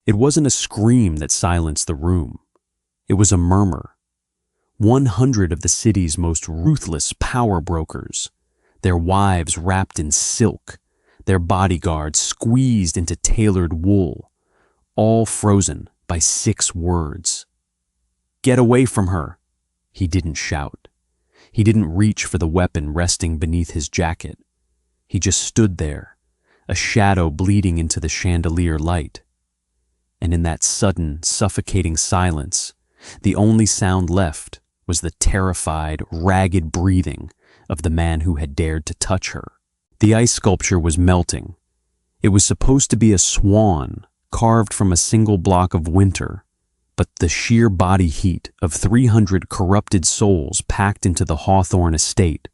It wasn't a scream that silenced the room. It was a murmur. 100 of the city's most ruthless power brokers, their wives wrapped in silk, their bodyguards squeezed into tailored wool, all frozen by 6 words. "Get away from her!" He didn't shout. He didn't reach for the weapon resting beneath his jacket. He just stood there, a shadow bleeding into the chandelier light. And in that sudden, suffocating silence, the only sound left was the terrified, ragged breathing of the man who had dared to touch her. The ice sculpture was melting. It was supposed to be a swan carved from a single block of winter, but the sheer body heat of 300 corrupted souls packed into the Hawthorne estate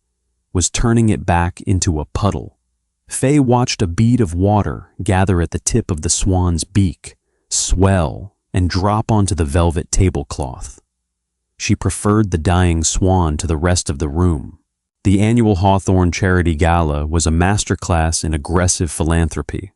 was turning it back into a puddle. Faye watched a bead of water gather at the tip of the swan's beak, swell, and drop onto the velvet tablecloth. She preferred the dying swan to the rest of the room. The annual Hawthorne Charity Gala was a masterclass in aggressive philanthropy.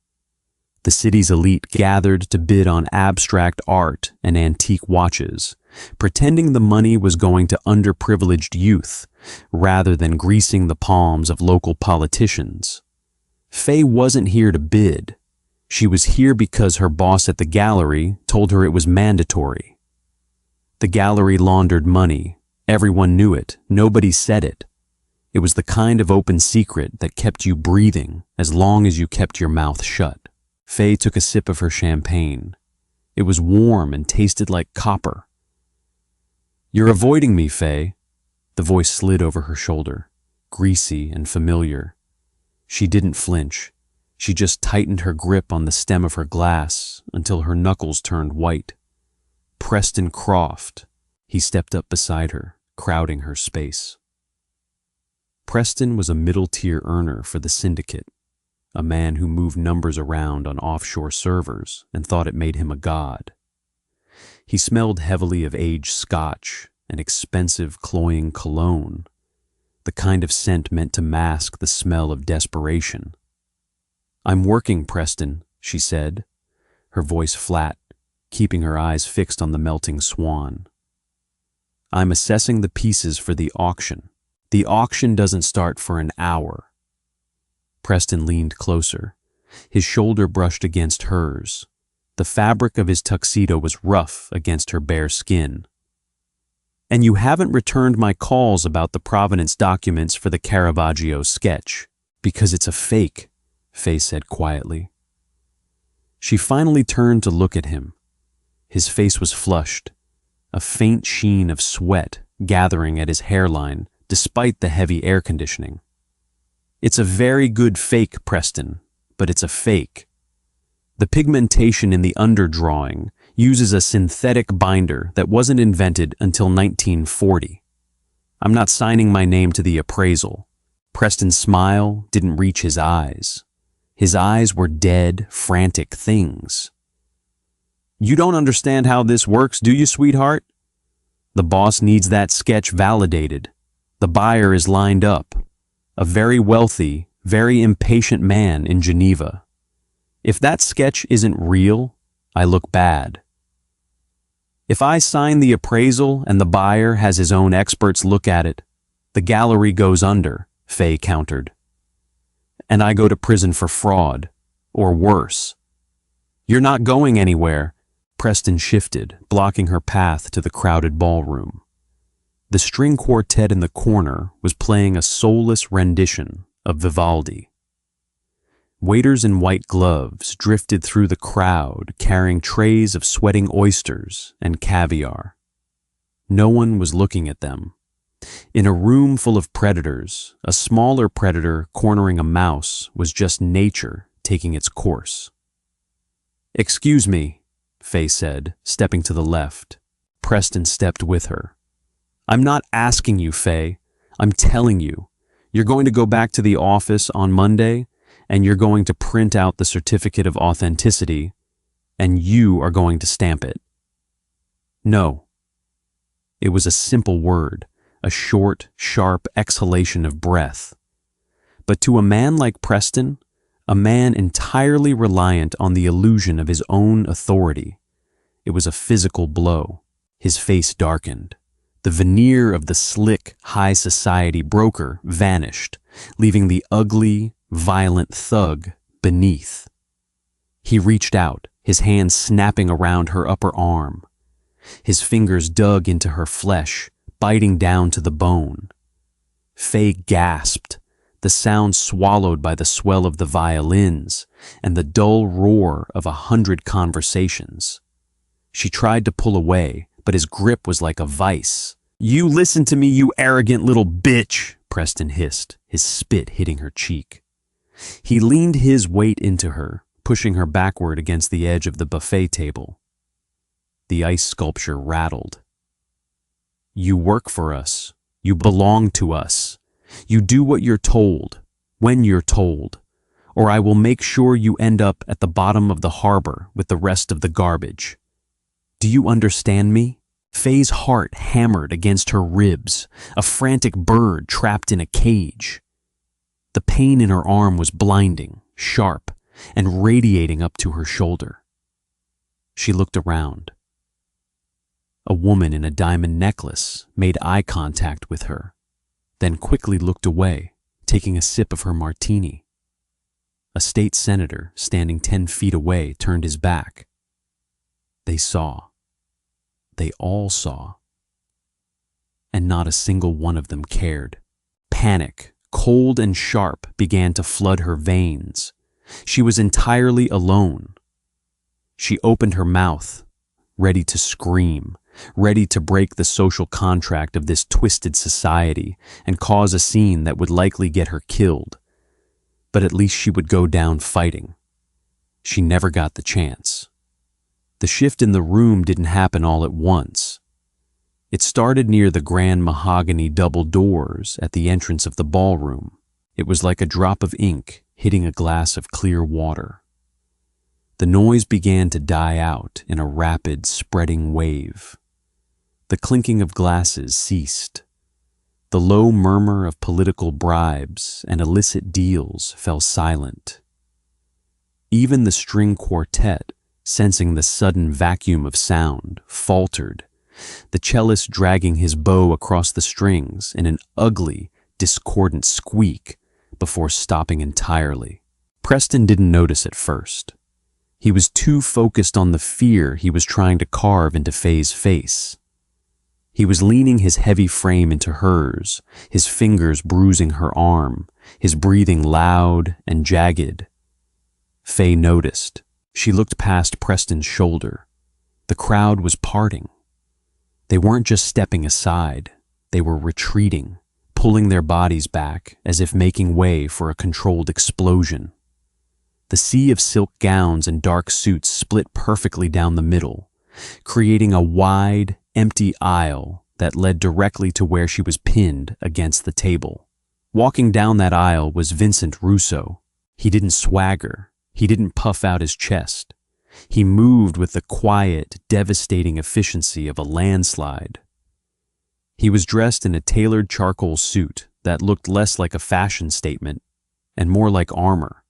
The city's elite gathered to bid on abstract art and antique watches, pretending the money was going to underprivileged youth rather than greasing the palms of local politicians. Faye wasn't here to bid. She was here because her boss at the gallery told her it was mandatory. The gallery laundered money. Everyone knew it. Nobody said it. It was the kind of open secret that kept you breathing as long as you kept your mouth shut. Faye took a sip of her champagne. It was warm and tasted like copper. "You're avoiding me, Faye." The voice slid over her shoulder, greasy and familiar. She didn't flinch. She just tightened her grip on the stem of her glass until her knuckles turned white. Preston Croft. He stepped up beside her, crowding her space. Preston was a middle-tier earner for the syndicate, a man who moved numbers around on offshore servers and thought it made him a god. He smelled heavily of aged scotch and expensive cloying cologne, the kind of scent meant to mask the smell of desperation. "I'm working, Preston," she said, her voice flat, keeping her eyes fixed on the melting swan. "I'm assessing the pieces for the auction. The auction doesn't start for an hour." Preston leaned closer. His shoulder brushed against hers. The fabric of his tuxedo was rough against her bare skin. "And you haven't returned my calls about the provenance documents for the Caravaggio sketch, because it's a fake," Faye said quietly. She finally turned to look at him. His face was flushed, a faint sheen of sweat gathering at his hairline despite the heavy air conditioning. "It's a very good fake, Preston, but it's a fake. The pigmentation in the underdrawing uses a synthetic binder that wasn't invented until 1940. I'm not signing my name to the appraisal." Preston's smile didn't reach his eyes. His eyes were dead, frantic things. "You don't understand how this works, do you, sweetheart? The boss needs that sketch validated. The buyer is lined up. A very wealthy, very impatient man in Geneva. If that sketch isn't real, I look bad. If I sign the appraisal and the buyer has his own experts look at it, the gallery goes under," Faye countered. "And I go to prison for fraud, or worse." "You're not going anywhere." Preston shifted, blocking her path to the crowded ballroom. The string quartet in the corner was playing a soulless rendition of Vivaldi. Waiters in white gloves drifted through the crowd carrying trays of sweating oysters and caviar. No one was looking at them. In a room full of predators, a smaller predator cornering a mouse was just nature taking its course. "Excuse me," Faye said, stepping to the left. Preston stepped with her. "I'm not asking you, Faye. I'm telling you. You're going to go back to the office on Monday, and you're going to print out the certificate of authenticity, and you are going to stamp it." "No." It was a simple word, a short, sharp exhalation of breath. But to a man like Preston, a man entirely reliant on the illusion of his own authority. It was a physical blow. His face darkened. The veneer of the slick, high society broker vanished, leaving the ugly, violent thug beneath. He reached out, his hand snapping around her upper arm. His fingers dug into her flesh, biting down to the bone. Faye gasped, the sound swallowed by the swell of the violins and the dull roar of 100 conversations. She tried to pull away, but his grip was like a vice. "You listen to me, you arrogant little bitch," Preston hissed, his spit hitting her cheek. He leaned his weight into her, pushing her backward against the edge of the buffet table. The ice sculpture rattled. "You work for us. You belong to us. You do what you're told, when you're told, or I will make sure you end up at the bottom of the harbor with the rest of the garbage. Do you understand me?" Faye's heart hammered against her ribs, a frantic bird trapped in a cage. The pain in her arm was blinding, sharp, and radiating up to her shoulder. She looked around. A woman in a diamond necklace made eye contact with her, then quickly looked away, taking a sip of her martini. A state senator standing 10 feet away turned his back. They saw. They all saw. And not a single one of them cared. Panic, cold and sharp, began to flood her veins. She was entirely alone. She opened her mouth, ready to scream, ready to break the social contract of this twisted society and cause a scene that would likely get her killed. But at least she would go down fighting. She never got the chance. The shift in the room didn't happen all at once. It started near the grand mahogany double doors at the entrance of the ballroom. It was like a drop of ink hitting a glass of clear water. The noise began to die out in a rapid, spreading wave. The clinking of glasses ceased. The low murmur of political bribes and illicit deals fell silent. Even the string quartet, sensing the sudden vacuum of sound, faltered, the cellist dragging his bow across the strings in an ugly, discordant squeak before stopping entirely. Preston didn't notice at first. He was too focused on the fear he was trying to carve into Faye's face. He was leaning his heavy frame into hers, his fingers bruising her arm, his breathing loud and jagged. Faye noticed. She looked past Preston's shoulder. The crowd was parting. They weren't just stepping aside. They were retreating, pulling their bodies back as if making way for a controlled explosion. The sea of silk gowns and dark suits split perfectly down the middle, creating a wide, empty aisle that led directly to where she was pinned against the table. Walking down that aisle was Vincent Russo. He didn't swagger. He didn't puff out his chest. He moved with the quiet, devastating efficiency of a landslide. He was dressed in a tailored charcoal suit that looked less like a fashion statement and more like armor.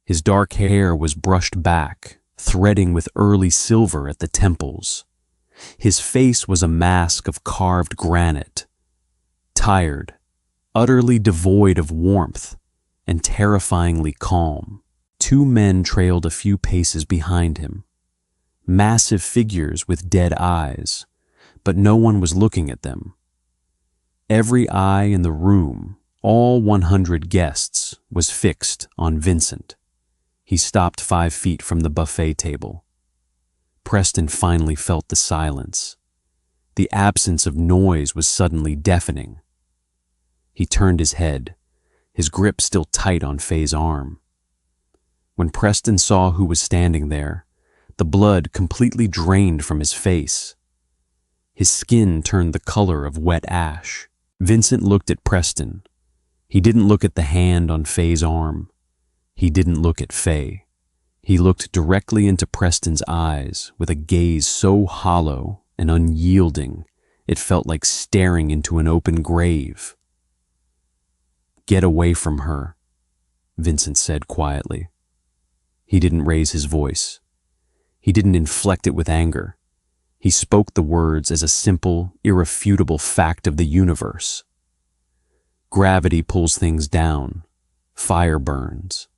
His dark hair was brushed back, threading with early silver at the temples. His face was a mask of carved granite, tired, utterly devoid of warmth, and terrifyingly calm. 2 men trailed a few paces behind him, massive figures with dead eyes, but no one was looking at them. Every eye in the room, all 100 guests, was fixed on Vincent. He stopped 5 feet from the buffet table. Preston finally felt the silence. The absence of noise was suddenly deafening. He turned his head, his grip still tight on Faye's arm. When Preston saw who was standing there, the blood completely drained from his face. His skin turned the color of wet ash. Vincent looked at Preston. He didn't look at the hand on Faye's arm. He didn't look at Faye. He looked directly into Preston's eyes with a gaze so hollow and unyielding it felt like staring into an open grave. "Get away from her," Vincent said quietly. He didn't raise his voice. He didn't inflect it with anger. He spoke the words as a simple, irrefutable fact of the universe. Gravity pulls things down. Fire burns.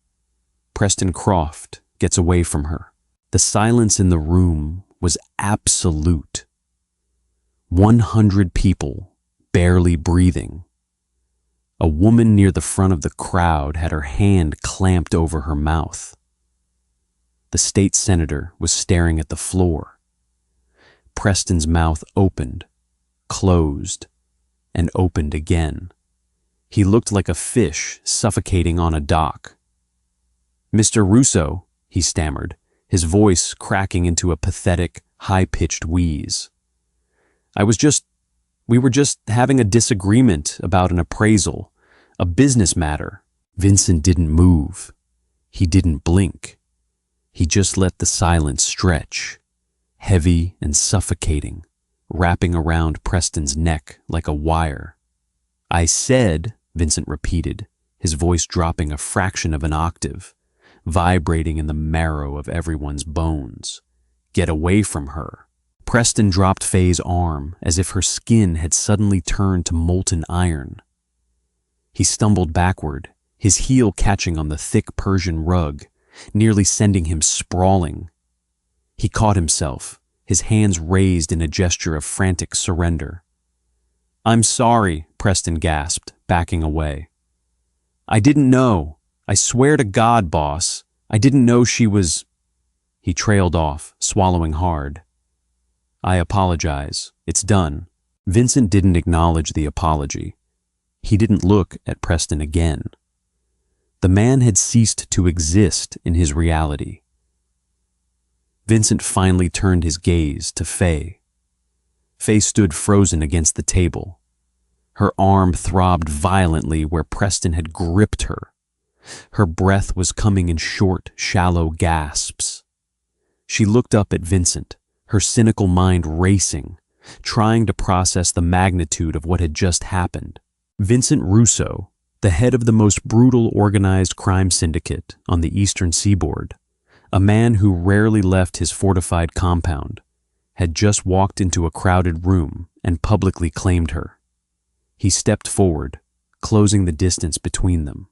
Preston Croft gets away from her. The silence in the room was absolute. 100 people barely breathing. A woman near the front of the crowd had her hand clamped over her mouth. The state senator was staring at the floor. Preston's mouth opened, closed, and opened again. He looked like a fish suffocating on a dock. "Mr. Russo," he stammered, his voice cracking into a pathetic, high-pitched wheeze. We were just having a disagreement about an appraisal, a business matter." Vincent didn't move. He didn't blink. He just let the silence stretch, heavy and suffocating, wrapping around Preston's neck like a wire. "I said," Vincent repeated, his voice dropping a fraction of an octave, vibrating in the marrow of everyone's bones. "Get away from her." Preston dropped Faye's arm as if her skin had suddenly turned to molten iron. He stumbled backward, his heel catching on the thick Persian rug, nearly sending him sprawling. He caught himself, his hands raised in a gesture of frantic surrender. "I'm sorry," Preston gasped, backing away. "I didn't know. I swear to God, boss, I didn't know she was—" He trailed off, swallowing hard. "I apologize. It's done." Vincent didn't acknowledge the apology. He didn't look at Preston again. The man had ceased to exist in his reality. Vincent finally turned his gaze to Faye. Faye stood frozen against the table. Her arm throbbed violently where Preston had gripped her. Her breath was coming in short, shallow gasps. She looked up at Vincent, her cynical mind racing, trying to process the magnitude of what had just happened. Vincent Russo, the head of the most brutal organized crime syndicate on the eastern seaboard, a man who rarely left his fortified compound, had just walked into a crowded room and publicly claimed her. He stepped forward, closing the distance between them.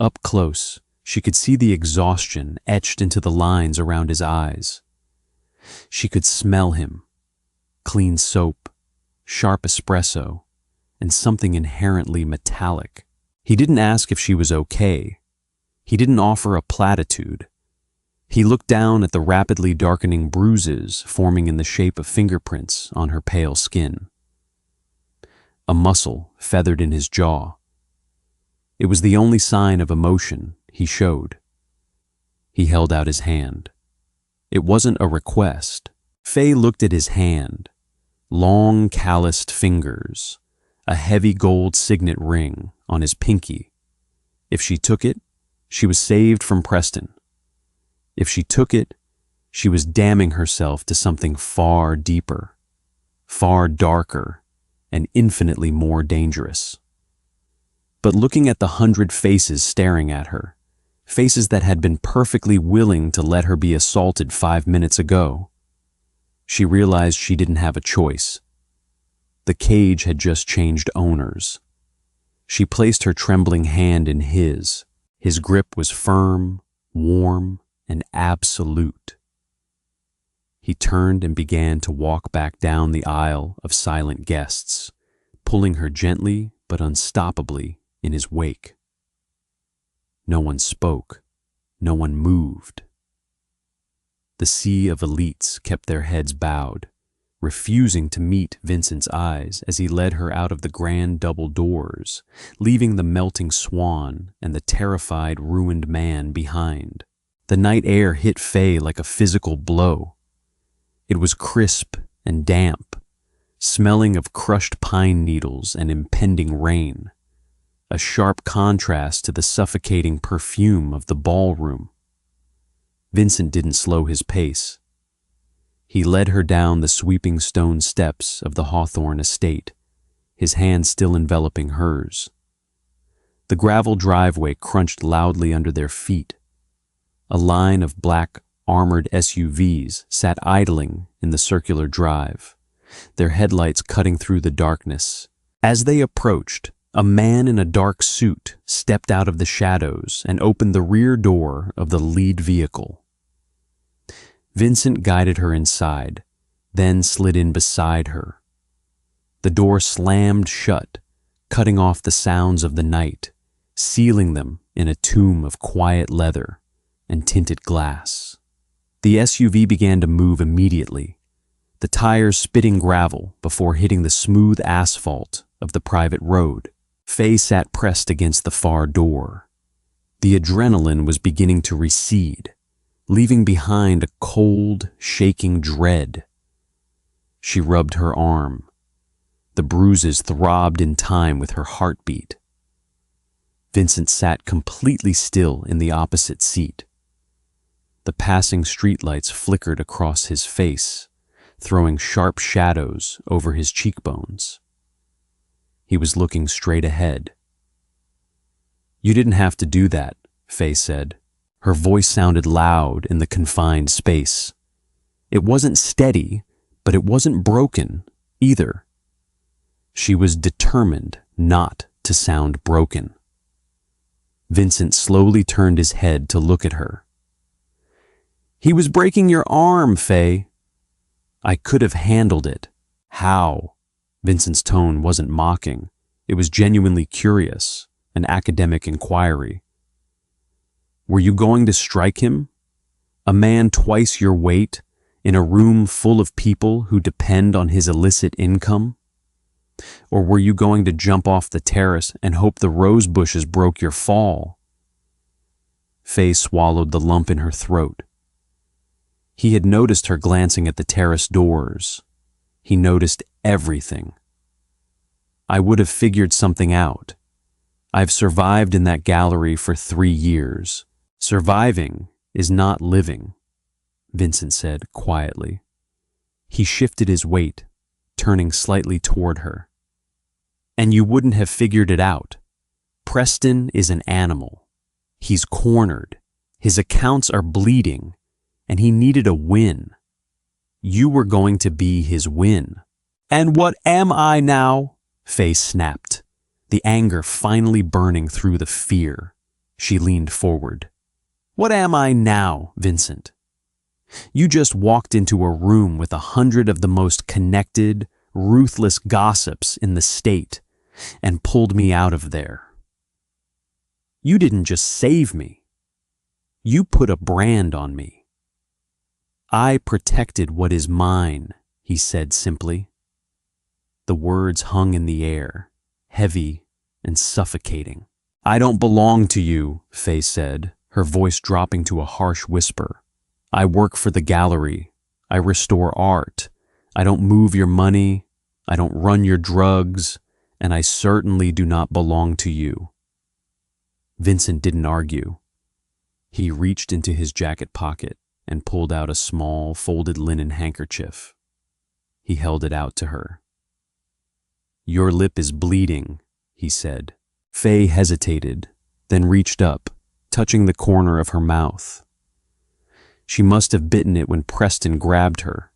Up close, she could see the exhaustion etched into the lines around his eyes. She could smell him. Clean soap, sharp espresso, and something inherently metallic. He didn't ask if she was okay. He didn't offer a platitude. He looked down at the rapidly darkening bruises forming in the shape of fingerprints on her pale skin. A muscle feathered in his jaw. It was the only sign of emotion he showed. He held out his hand. It wasn't a request. Faye looked at his hand. Long, calloused fingers, a heavy gold signet ring on his pinky. If she took it, she was saved from Preston. If she took it, she was damning herself to something far deeper, far darker, and infinitely more dangerous. But looking at the 100 faces staring at her, faces that had been perfectly willing to let her be assaulted 5 minutes ago, she realized she didn't have a choice. The cage had just changed owners. She placed her trembling hand in his. His grip was firm, warm, and absolute. He turned and began to walk back down the aisle of silent guests, pulling her gently but unstoppably in his wake. No one spoke. No one moved. The sea of elites kept their heads bowed, refusing to meet Vincent's eyes as he led her out of the grand double doors, leaving the melting swan and the terrified, ruined man behind. The night air hit Faye like a physical blow. It was crisp and damp, smelling of crushed pine needles and impending rain, a sharp contrast to the suffocating perfume of the ballroom. Vincent didn't slow his pace. He led her down the sweeping stone steps of the Hawthorne estate, his hand still enveloping hers. The gravel driveway crunched loudly under their feet. A line of black, armored SUVs sat idling in the circular drive, their headlights cutting through the darkness. As they approached, a man in a dark suit stepped out of the shadows and opened the rear door of the lead vehicle. Vincent guided her inside, then slid in beside her. The door slammed shut, cutting off the sounds of the night, sealing them in a tomb of quiet leather and tinted glass. The SUV began to move immediately, the tires spitting gravel before hitting the smooth asphalt of the private road. Faye sat pressed against the far door. The adrenaline was beginning to recede, leaving behind a cold, shaking dread. She rubbed her arm. The bruises throbbed in time with her heartbeat. Vincent sat completely still in the opposite seat. The passing streetlights flickered across his face, throwing sharp shadows over his cheekbones. He was looking straight ahead. "You didn't have to do that," Faye said. Her voice sounded loud in the confined space. It wasn't steady, but it wasn't broken either. She was determined not to sound broken. Vincent slowly turned his head to look at her. "He was breaking your arm, Faye." "I could have handled it." "How?" Vincent's tone wasn't mocking. It was genuinely curious, an academic inquiry. "Were you going to strike him? A man twice your weight, in a room full of people who depend on his illicit income? Or were you going to jump off the terrace and hope the rose bushes broke your fall?" Faye swallowed the lump in her throat. He had noticed her glancing at the terrace doors. He noticed everything. "I would have figured something out. I've survived in that gallery for 3 years. Surviving is not living," Vincent said quietly. He shifted his weight, turning slightly toward her. "And you wouldn't have figured it out. Preston is an animal. He's cornered. His accounts are bleeding, and he needed a win. You were going to be his win." "And what am I now?" Faye snapped, the anger finally burning through the fear. She leaned forward. "What am I now, Vincent? You just walked into a room with 100 of the most connected, ruthless gossips in the state and pulled me out of there. You didn't just save me. You put a brand on me." "I protected what is mine," he said simply. The words hung in the air, heavy and suffocating. "I don't belong to you," Faye said, her voice dropping to a harsh whisper. "I work for the gallery. I restore art. I don't move your money. I don't run your drugs. And I certainly do not belong to you." Vincent didn't argue. He reached into his jacket pocket and pulled out a small, folded linen handkerchief. He held it out to her. "Your lip is bleeding," he said. Faye hesitated, then reached up, touching the corner of her mouth. She must have bitten it when Preston grabbed her.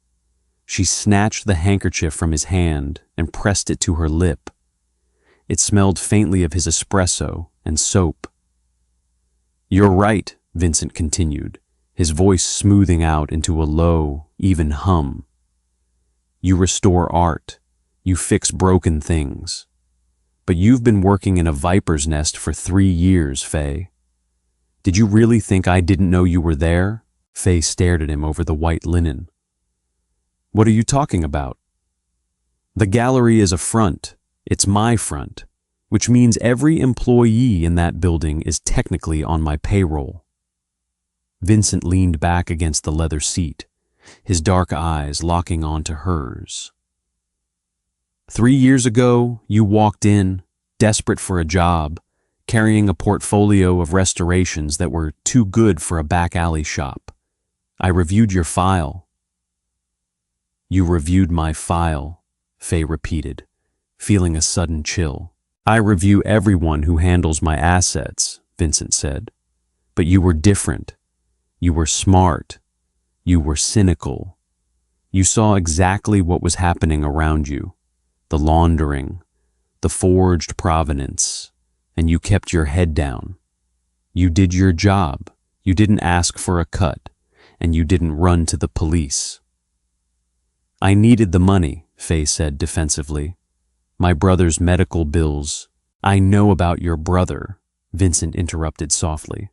She snatched the handkerchief from his hand and pressed it to her lip. It smelled faintly of his espresso and soap. "You're right," Vincent continued, his voice smoothing out into a low, even hum. "You restore art. You fix broken things. But you've been working in a viper's nest for 3 years, Faye. Did you really think I didn't know you were there?" Faye stared at him over the white linen. "What are you talking about?" "The gallery is a front. It's my front, which means every employee in that building is technically on my payroll." Vincent leaned back against the leather seat, his dark eyes locking onto hers. 3 years ago, you walked in, desperate for a job, carrying a portfolio of restorations that were too good for a back alley shop. I reviewed your file." "You reviewed my file," Faye repeated, feeling a sudden chill. I review everyone who handles my assets, Vincent said. But you were different. You were smart. You were cynical. You saw exactly what was happening around you, the laundering, the forged provenance, and you kept your head down. You did your job. You didn't ask for a cut, and you didn't run to the police. I needed the money, Faye said defensively. My brother's medical bills. I know about your brother, Vincent interrupted softly.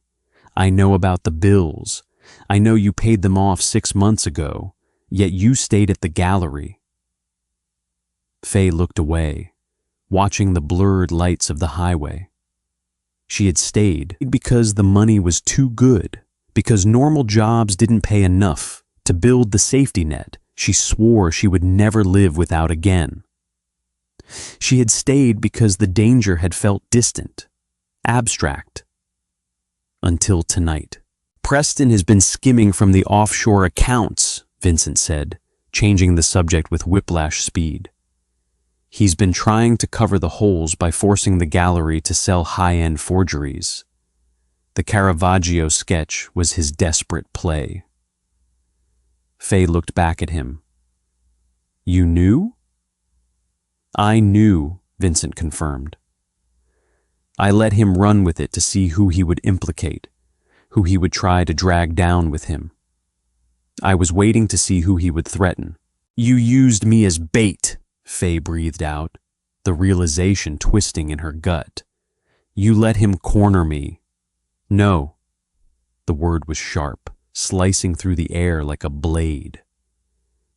I know about the bills. I know you paid them off 6 months ago, yet you stayed at the gallery. Faye looked away, watching the blurred lights of the highway. She had stayed because the money was too good, because normal jobs didn't pay enough to build the safety net she swore she would never live without again. She had stayed because the danger had felt distant, abstract. Until tonight. Preston has been skimming from the offshore accounts, Vincent said, changing the subject with whiplash speed. He's been trying to cover the holes by forcing the gallery to sell high-end forgeries. The Caravaggio sketch was his desperate play. Faye looked back at him. You knew? I knew, Vincent confirmed. I let him run with it to see who he would implicate, who he would try to drag down with him. I was waiting to see who he would threaten. You used me as bait, Faye breathed out, the realization twisting in her gut. You let him corner me. No. The word was sharp, slicing through the air like a blade.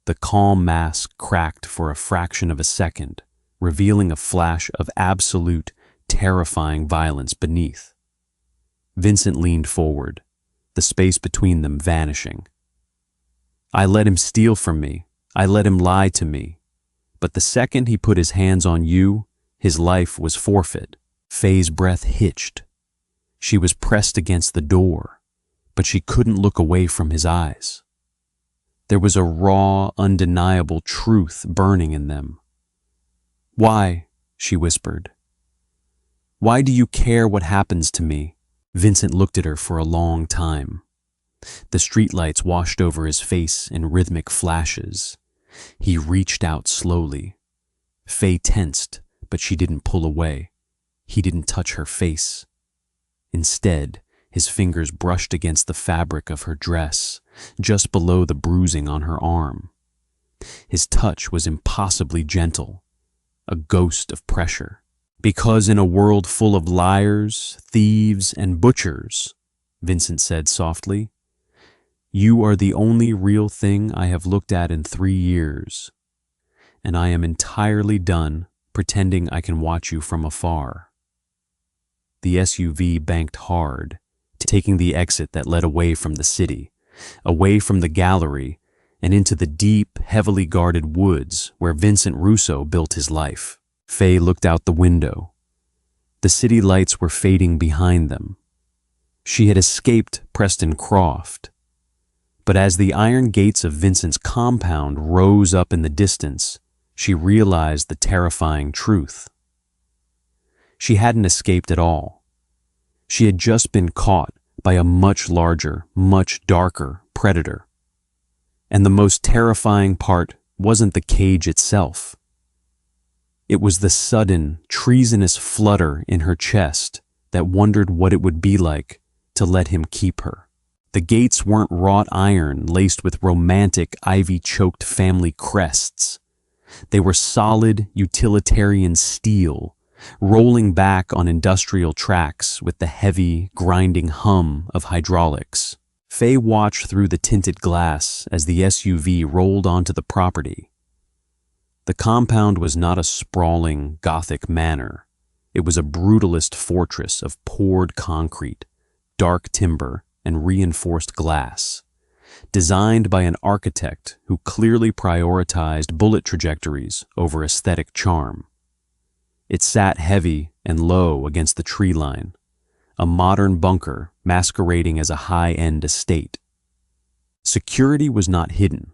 The calm mask cracked for a fraction of a second, revealing a flash of absolute, terrifying violence beneath. Vincent leaned forward, the space between them vanishing. I let him steal from me. I let him lie to me. But the second he put his hands on you, his life was forfeit. Faye's breath hitched. She was pressed against the door, but she couldn't look away from his eyes. There was a raw, undeniable truth burning in them. Why? She whispered. Why do you care what happens to me? Vincent looked at her for a long time. The streetlights washed over his face in rhythmic flashes. He reached out slowly. Faye tensed, but she didn't pull away. He didn't touch her face. Instead, his fingers brushed against the fabric of her dress, just below the bruising on her arm. His touch was impossibly gentle, a ghost of pressure. Because in a world full of liars, thieves, and butchers, Vincent said softly, you are the only real thing I have looked at in 3 years, and I am entirely done pretending I can watch you from afar. The SUV banked hard, taking the exit that led away from the city, away from the gallery, and into the deep, heavily guarded woods where Vincent Russo built his life. Faye looked out the window. The city lights were fading behind them. She had escaped Preston Croft. But as the iron gates of Vincent's compound rose up in the distance, she realized the terrifying truth. She hadn't escaped at all. She had just been caught by a much larger, much darker predator. And the most terrifying part wasn't the cage itself. It was the sudden, treasonous flutter in her chest that wondered what it would be like to let him keep her. The gates weren't wrought iron laced with romantic, ivy-choked family crests. They were solid, utilitarian steel, rolling back on industrial tracks with the heavy, grinding hum of hydraulics. Faye watched through the tinted glass as the SUV rolled onto the property. The compound was not a sprawling, Gothic manor. It was a brutalist fortress of poured concrete, dark timber, and reinforced glass, designed by an architect who clearly prioritized bullet trajectories over aesthetic charm. It sat heavy and low against the tree line, a modern bunker masquerading as a high-end estate. Security was not hidden.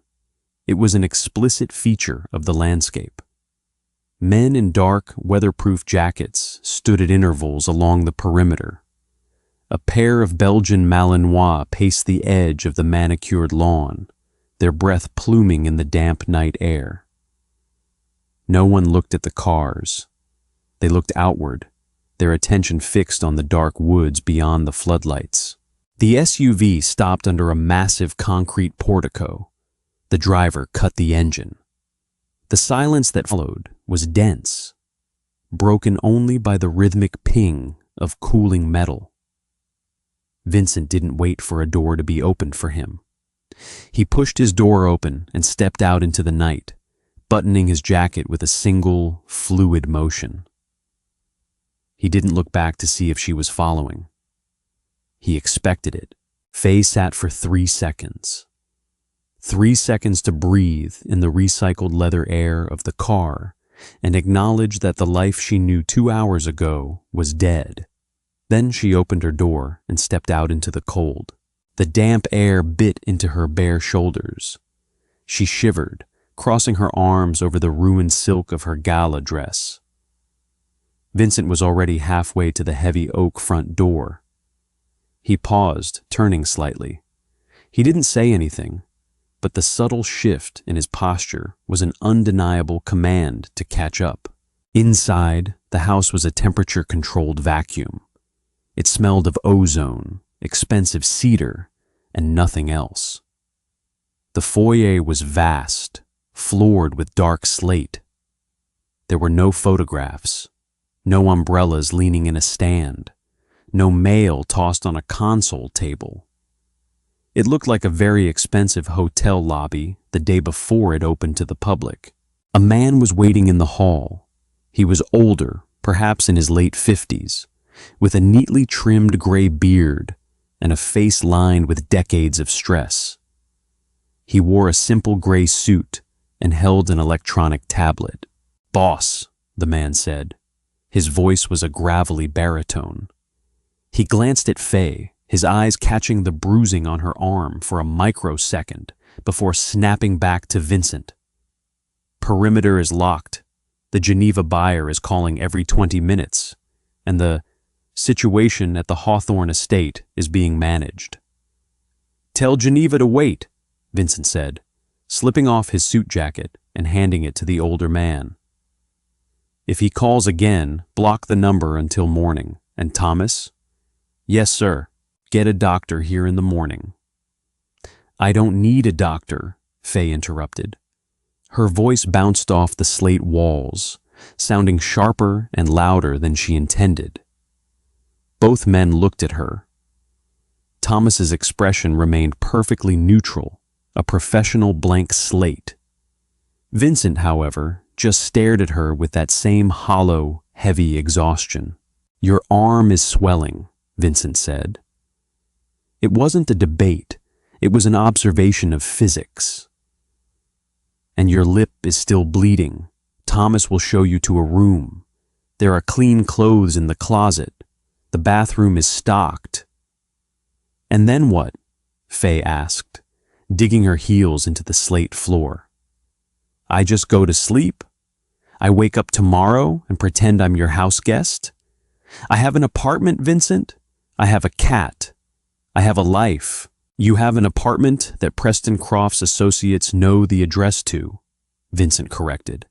It was an explicit feature of the landscape. Men in dark, weatherproof jackets stood at intervals along the perimeter. A pair of Belgian Malinois paced the edge of the manicured lawn, their breath pluming in the damp night air. No one looked at the cars. They looked outward, their attention fixed on the dark woods beyond the floodlights. The SUV stopped under a massive concrete portico. The driver cut the engine. The silence that followed was dense, broken only by the rhythmic ping of cooling metal. Vincent didn't wait for a door to be opened for him. He pushed his door open and stepped out into the night, buttoning his jacket with a single, fluid motion. He didn't look back to see if she was following. He expected it. Faye sat for 3 seconds. 3 seconds to breathe in the recycled leather air of the car and acknowledge that the life she knew 2 hours ago was dead. Then she opened her door and stepped out into the cold. The damp air bit into her bare shoulders. She shivered, crossing her arms over the ruined silk of her gala dress. Vincent was already halfway to the heavy oak front door. He paused, turning slightly. He didn't say anything, but the subtle shift in his posture was an undeniable command to catch up. Inside, the house was a temperature-controlled vacuum. It smelled of ozone, expensive cedar, and nothing else. The foyer was vast, floored with dark slate. There were no photographs, no umbrellas leaning in a stand, no mail tossed on a console table. It looked like a very expensive hotel lobby the day before it opened to the public. A man was waiting in the hall. He was older, perhaps in his late 50s, with a neatly trimmed gray beard and a face lined with decades of stress. He wore a simple gray suit and held an electronic tablet. "Boss," the man said. His voice was a gravelly baritone. He glanced at Faye, his eyes catching the bruising on her arm for a microsecond before snapping back to Vincent. "Perimeter is locked. The Geneva buyer is calling every 20 minutes, and the situation at the Hawthorne estate is being managed." "Tell Geneva to wait," Vincent said, slipping off his suit jacket and handing it to the older man. "If he calls again, block the number until morning. And Thomas?" "Yes, sir. Get a doctor here in the morning." "I don't need a doctor," Faye interrupted. Her voice bounced off the slate walls, sounding sharper and louder than she intended. Both men looked at her. Thomas's expression remained perfectly neutral, a professional blank slate. Vincent, however, just stared at her with that same hollow, heavy exhaustion. "Your arm is swelling," Vincent said. It wasn't a debate, it was an observation of physics. "And your lip is still bleeding. Thomas will show you to a room. There are clean clothes in the closet. The bathroom is stocked." "And then what?" Faye asked, digging her heels into the slate floor. "I just go to sleep? I wake up tomorrow and pretend I'm your house guest? I have an apartment, Vincent. I have a cat. I have a life. You have an apartment that Preston Crofts Associates know the address to," Vincent corrected,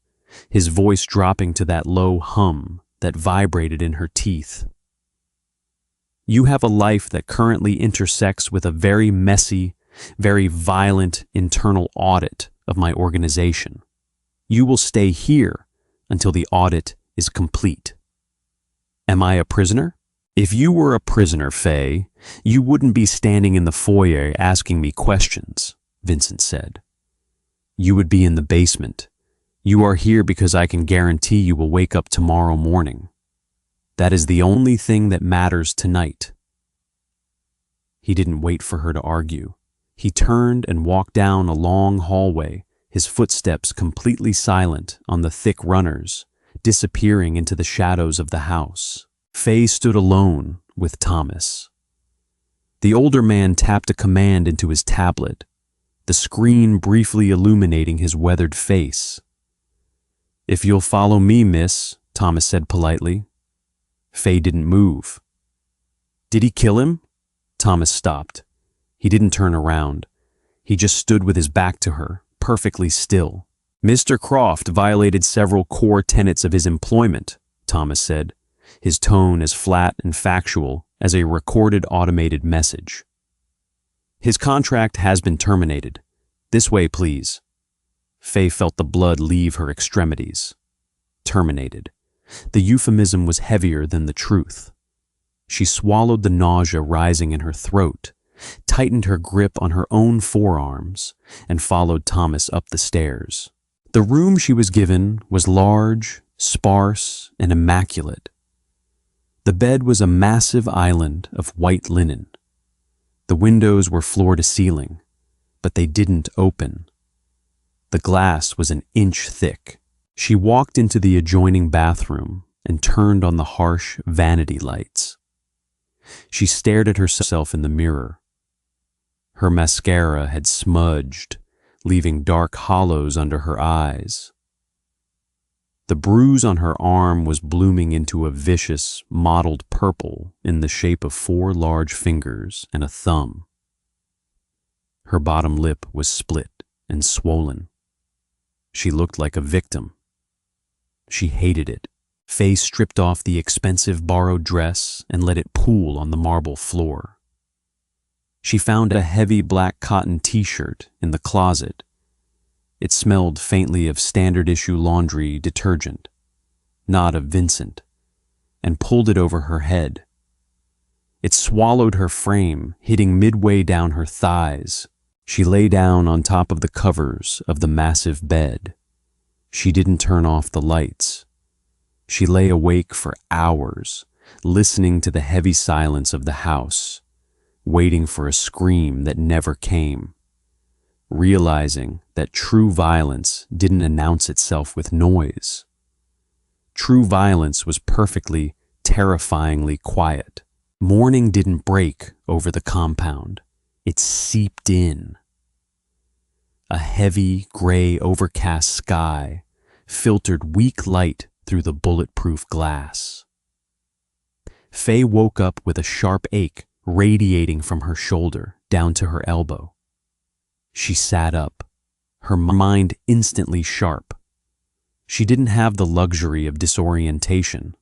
his voice dropping to that low hum that vibrated in her teeth. "You have a life that currently intersects with a very messy, very violent internal audit of my organization. You will stay here until the audit is complete." "Am I a prisoner?" "If you were a prisoner, Faye, you wouldn't be standing in the foyer asking me questions," Vincent said. "You would be in the basement. You are here because I can guarantee you will wake up tomorrow morning. That is the only thing that matters tonight." He didn't wait for her to argue. He turned and walked down a long hallway, his footsteps completely silent on the thick runners, disappearing into the shadows of the house. Faye stood alone with Thomas. The older man tapped a command into his tablet, the screen briefly illuminating his weathered face. "If you'll follow me, miss," Thomas said politely. Faye didn't move. "Did he kill him?" Thomas stopped. He didn't turn around. He just stood with his back to her, perfectly still. "Mr. Croft violated several core tenets of his employment," Thomas said, his tone as flat and factual as a recorded automated message. "His contract has been terminated. This way, please." Faye felt the blood leave her extremities. Terminated. The euphemism was heavier than the truth. She swallowed the nausea rising in her throat, tightened her grip on her own forearms, and followed Thomas up the stairs. The room she was given was large, sparse, and immaculate. The bed was a massive island of white linen. The windows were floor to ceiling, but they didn't open. The glass was an inch thick. She walked into the adjoining bathroom and turned on the harsh vanity lights. She stared at herself in the mirror. Her mascara had smudged, leaving dark hollows under her eyes. The bruise on her arm was blooming into a vicious, mottled purple in the shape of 4 large fingers and a thumb. Her bottom lip was split and swollen. She looked like a victim. She hated it. Faye stripped off the expensive borrowed dress and let it pool on the marble floor. She found a heavy black cotton t-shirt in the closet. It smelled faintly of standard-issue laundry detergent, not of Vincent, and pulled it over her head. It swallowed her frame, hitting midway down her thighs. She lay down on top of the covers of the massive bed. She didn't turn off the lights. She lay awake for hours, listening to the heavy silence of the house, waiting for a scream that never came, realizing that true violence didn't announce itself with noise. True violence was perfectly, terrifyingly quiet. Morning didn't break over the compound. It seeped in. A heavy, gray, overcast sky filtered weak light through the bulletproof glass. Faye woke up with a sharp ache radiating from her shoulder down to her elbow. She sat up, her mind instantly sharp. She didn't have the luxury of disorientation.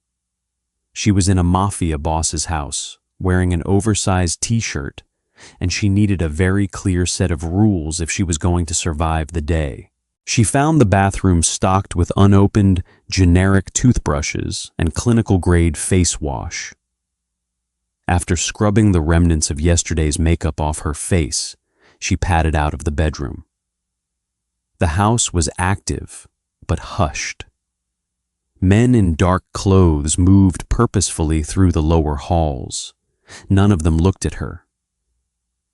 She was in a Mafia Boss's house, wearing an oversized t-shirt, and she needed a very clear set of rules if she was going to survive the day. She found the bathroom stocked with unopened, generic toothbrushes and clinical-grade face wash. After scrubbing the remnants of yesterday's makeup off her face, she padded out of the bedroom. The house was active, but hushed. Men in dark clothes moved purposefully through the lower halls. None of them looked at her.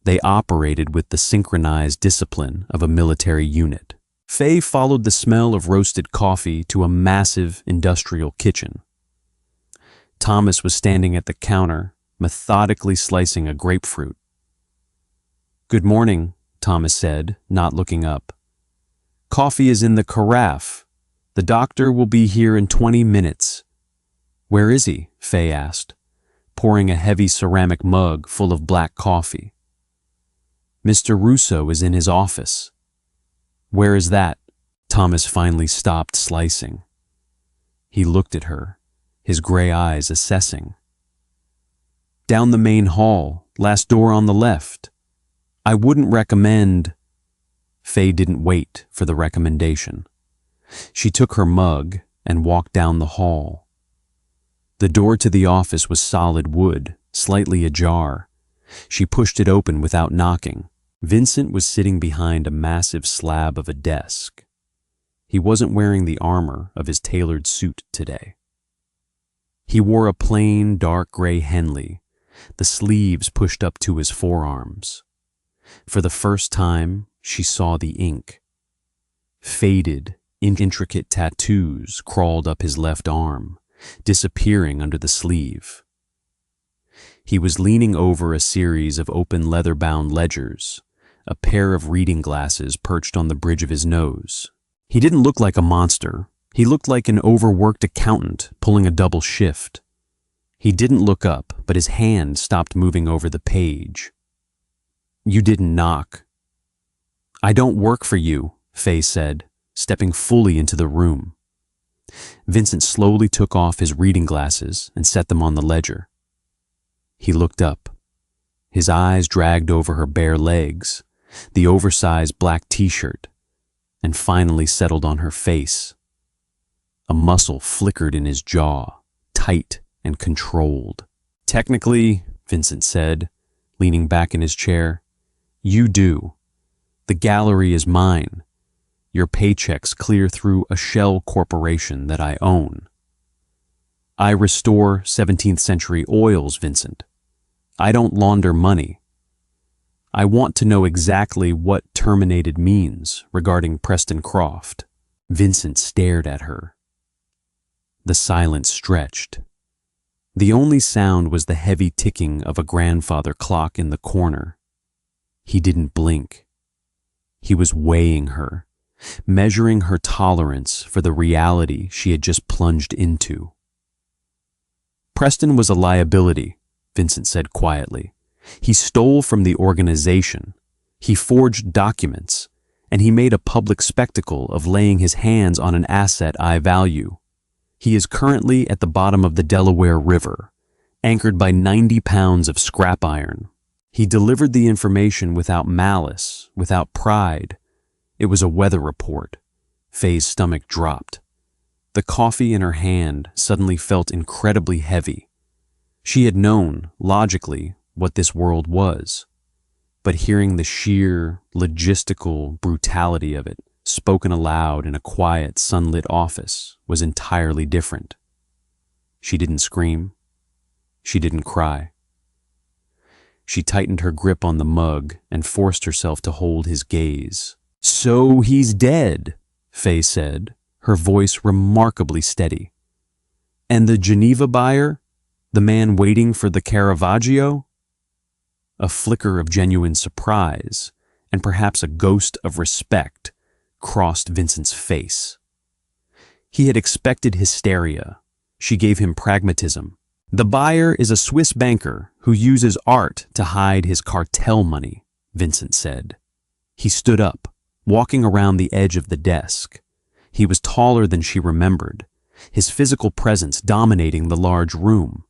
They operated with the synchronized discipline of a military unit. Faye followed the smell of roasted coffee to a massive industrial kitchen. Thomas was standing at the counter, methodically slicing a grapefruit. "Good morning," Thomas said, not looking up. "Coffee is in the carafe. The doctor will be here in 20 minutes. "Where is he?" Faye asked, pouring a heavy ceramic mug full of black coffee. "Mr. Russo is in his office." "Where is that?" Thomas finally stopped slicing. He looked at her, his gray eyes assessing. "Down the main hall, last door on the left. I wouldn't recommend—" Faye didn't wait for the recommendation. She took her mug and walked down the hall. The door to the office was solid wood, slightly ajar. She pushed it open without knocking. Vincent was sitting behind a massive slab of a desk. He wasn't wearing the armor of his tailored suit today. He wore a plain, dark gray Henley, the sleeves pushed up to his forearms. For the first time, she saw the ink. Faded, intricate tattoos crawled up his left arm, disappearing under the sleeve. He was leaning over a series of open leather-bound ledgers, a pair of reading glasses perched on the bridge of his nose. He didn't look like a monster, He looked like an overworked accountant pulling a double shift. He didn't look up, but his hand stopped moving over the page. "You didn't knock." "I don't work for you," Faye said, stepping fully into the room. Vincent slowly took off his reading glasses and set them on the ledger. He looked up. His eyes dragged over her bare legs, the oversized black t-shirt, and finally settled on her face. A muscle flickered in his jaw, tight and controlled. "Technically," Vincent said, leaning back in his chair, "you do. The gallery is mine. Your paychecks clear through a shell corporation that I own. I restore 17th century oils, Vincent. I don't launder money. I want to know exactly what terminated means regarding Preston Croft." Vincent stared at her. The silence stretched. The only sound was the heavy ticking of a grandfather clock in the corner. He didn't blink. He was weighing her, measuring her tolerance for the reality she had just plunged into. "Preston was a liability," Vincent said quietly. "He stole from the organization. He forged documents, and he made a public spectacle of laying his hands on an asset I value. He is currently at the bottom of the Delaware River, anchored by 90 pounds of scrap iron. He delivered the information without malice, without pride. It was a weather report." Faye's stomach dropped. The coffee in her hand suddenly felt incredibly heavy. She had known, logically, what this world was, but hearing the sheer, logistical brutality of it spoken aloud in a quiet, sunlit office was entirely different. She didn't scream. She didn't cry. She tightened her grip on the mug and forced herself to hold his gaze. "So he's dead," Faye said, her voice remarkably steady. "And the Geneva buyer? The man waiting for the Caravaggio?" A flicker of genuine surprise, and perhaps a ghost of respect, crossed Vincent's face. He had expected hysteria. She gave him pragmatism. "The buyer is a Swiss banker who uses art to hide his cartel money," Vincent said. He stood up, walking around the edge of the desk. He was taller than she remembered, his physical presence dominating the large room.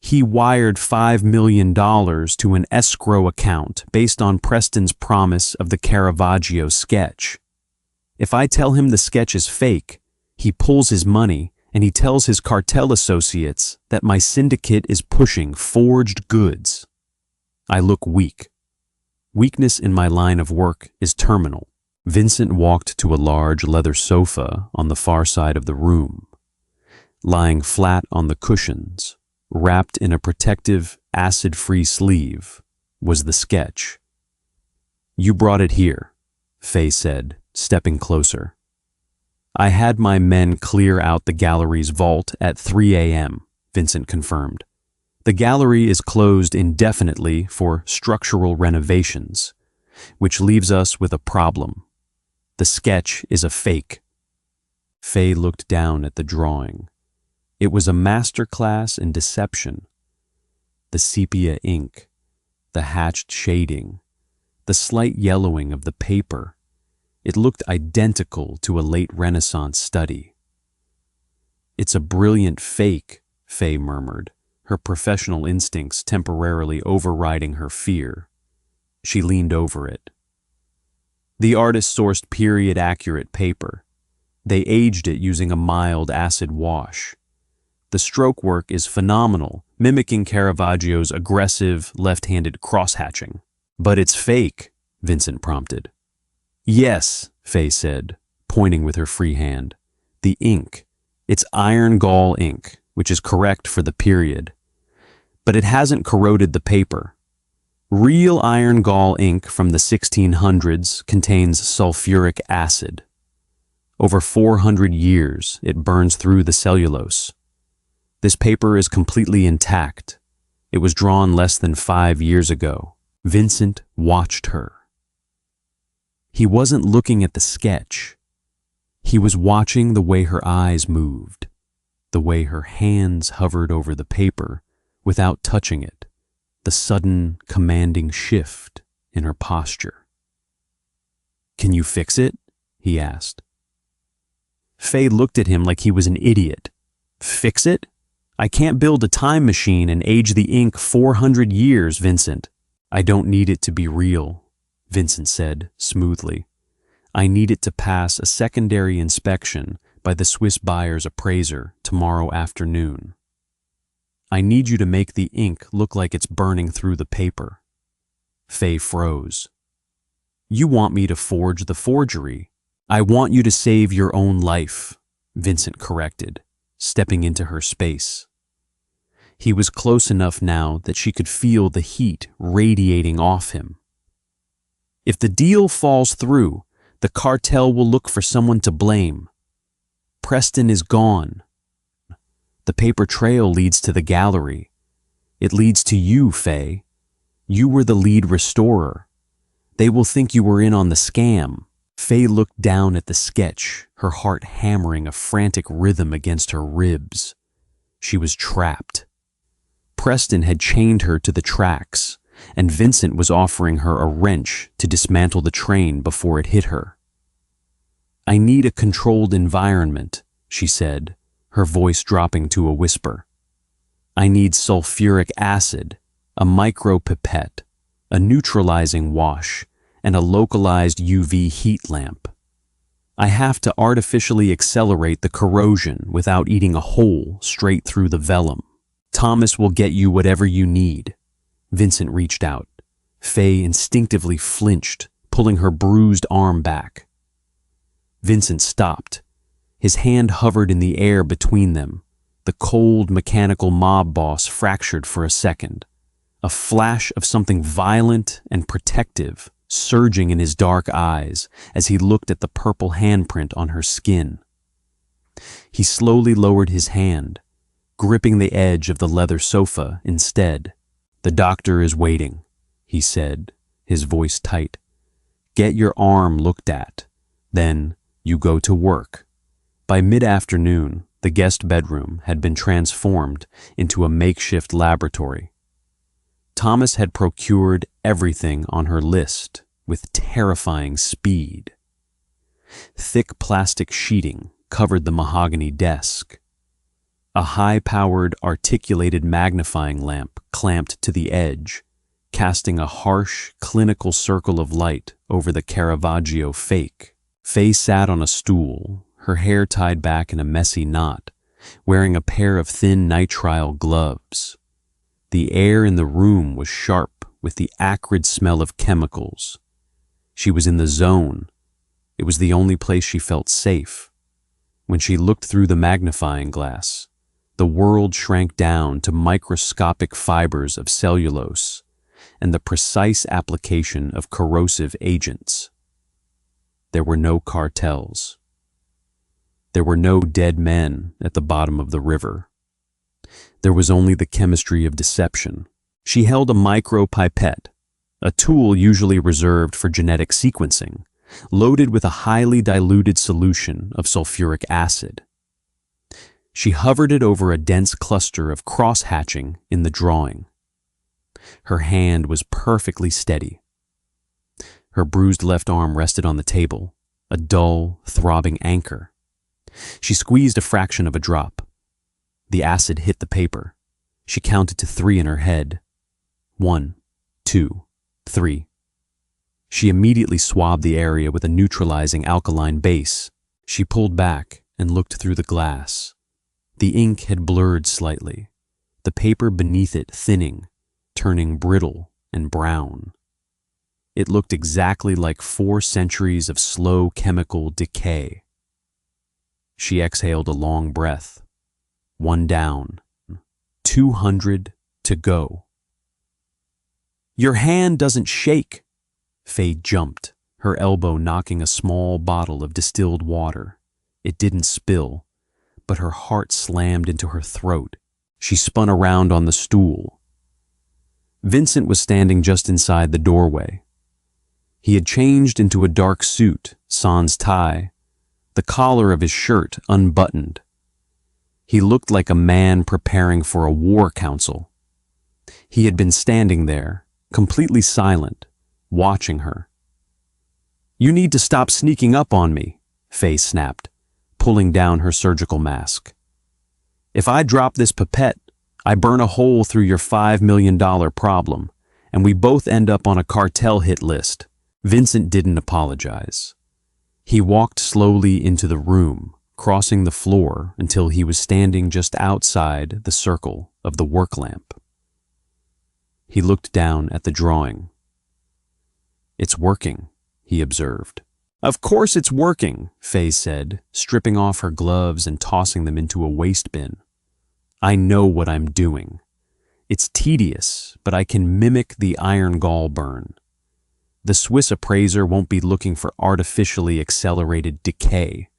"He wired $5 million to an escrow account based on Preston's promise of the Caravaggio sketch. If I tell him the sketch is fake, he pulls his money and he tells his cartel associates that my syndicate is pushing forged goods. I look weak. Weakness in my line of work is terminal." Vincent walked to a large leather sofa on the far side of the room. Lying flat on the cushions, wrapped in a protective, acid-free sleeve, was the sketch. "You brought it here," Faye said, stepping closer. "I had my men clear out the gallery's vault at 3 a.m., Vincent confirmed. "The gallery is closed indefinitely for structural renovations, which leaves us with a problem. The sketch is a fake." Faye looked down at the drawing. It was a masterclass in deception. The sepia ink, the hatched shading, the slight yellowing of the paper. It looked identical to a late Renaissance study. "It's a brilliant fake," Faye murmured, her professional instincts temporarily overriding her fear. She leaned over it. "The artist sourced period-accurate paper. They aged it using a mild acid wash. The stroke work is phenomenal, mimicking Caravaggio's aggressive, left-handed cross-hatching." "But it's fake," Vincent prompted. "Yes," Faye said, pointing with her free hand. "The ink. It's iron gall ink, which is correct for the period. But it hasn't corroded the paper. Real iron gall ink from the 1600s contains sulfuric acid. Over 400 years, it burns through the cellulose. This paper is completely intact. It was drawn less than 5 years ago." Vincent watched her. He wasn't looking at the sketch. He was watching the way her eyes moved, the way her hands hovered over the paper without touching it, the sudden, commanding shift in her posture. "Can you fix it?" he asked. Faye looked at him like he was an idiot. "Fix it? I can't build a time machine and age the ink 400 years, Vincent." "I don't need it to be real," Vincent said smoothly. "I need it to pass a secondary inspection by the Swiss buyer's appraiser tomorrow afternoon. I need you to make the ink look like it's burning through the paper." Faye froze. "You want me to forge the forgery?" "I want you to save your own life," Vincent corrected, stepping into her space. He was close enough now that she could feel the heat radiating off him. "If the deal falls through, the cartel will look for someone to blame. Preston is gone. The paper trail leads to the gallery. It leads to you, Faye. You were the lead restorer. They will think you were in on the scam." Faye looked down at the sketch, her heart hammering a frantic rhythm against her ribs. She was trapped. Preston had chained her to the tracks, and Vincent was offering her a wrench to dismantle the train before it hit her. "I need a controlled environment," she said, her voice dropping to a whisper. "I need sulfuric acid, a micropipette, a neutralizing wash, and a localized UV heat lamp. I have to artificially accelerate the corrosion without eating a hole straight through the vellum. Thomas will get you whatever you need." Vincent reached out. Faye instinctively flinched, pulling her bruised arm back. Vincent stopped. His hand hovered in the air between them. The cold, mechanical mob boss fractured for a second. A flash of something violent and protective surging in his dark eyes as he looked at the purple handprint on her skin. He slowly lowered his hand, gripping the edge of the leather sofa instead. "The doctor is waiting," he said, his voice tight. "Get your arm looked at. Then you go to work." By mid-afternoon, the guest bedroom had been transformed into a makeshift laboratory. Thomas had procured everything on her list with terrifying speed. Thick plastic sheeting covered the mahogany desk. A high-powered, articulated magnifying lamp clamped to the edge, casting a harsh, clinical circle of light over the Caravaggio fake. Faye sat on a stool, her hair tied back in a messy knot, wearing a pair of thin nitrile gloves. The air in the room was sharp with the acrid smell of chemicals. She was in the zone. It was the only place she felt safe. When she looked through the magnifying glass, the world shrank down to microscopic fibers of cellulose and the precise application of corrosive agents. There were no cartels. There were no dead men at the bottom of the river. There was only the chemistry of deception. She held a micropipette, a tool usually reserved for genetic sequencing, loaded with a highly diluted solution of sulfuric acid. She hovered it over a dense cluster of cross-hatching in the drawing. Her hand was perfectly steady. Her bruised left arm rested on the table, a dull, throbbing anchor. She squeezed a fraction of a drop. The acid hit the paper. She counted to 3 in her head. 1, 2, 3. She immediately swabbed the area with a neutralizing alkaline base. She pulled back and looked through the glass. The ink had blurred slightly, the paper beneath it thinning, turning brittle and brown. It looked exactly like 4 centuries of slow chemical decay. She exhaled a long breath. 1 down, 200 to go. "Your hand doesn't shake." Faye jumped, her elbow knocking a small bottle of distilled water. It didn't spill, but her heart slammed into her throat. She spun around on the stool. Vincent was standing just inside the doorway. He had changed into a dark suit, sans tie, the collar of his shirt unbuttoned. He looked like a man preparing for a war council. He had been standing there, completely silent, watching her. "You need to stop sneaking up on me," Faye snapped, pulling down her surgical mask. "If I drop this pipette, I burn a hole through your $5 million problem, and we both end up on a cartel hit list." Vincent didn't apologize. He walked slowly into the room, crossing the floor until he was standing just outside the circle of the work lamp. He looked down at the drawing. "It's working," he observed. "Of course it's working," Faye said, stripping off her gloves and tossing them into a waste bin. "I know what I'm doing. It's tedious, but I can mimic the iron gall burn. The Swiss appraiser won't be looking for artificially accelerated decay.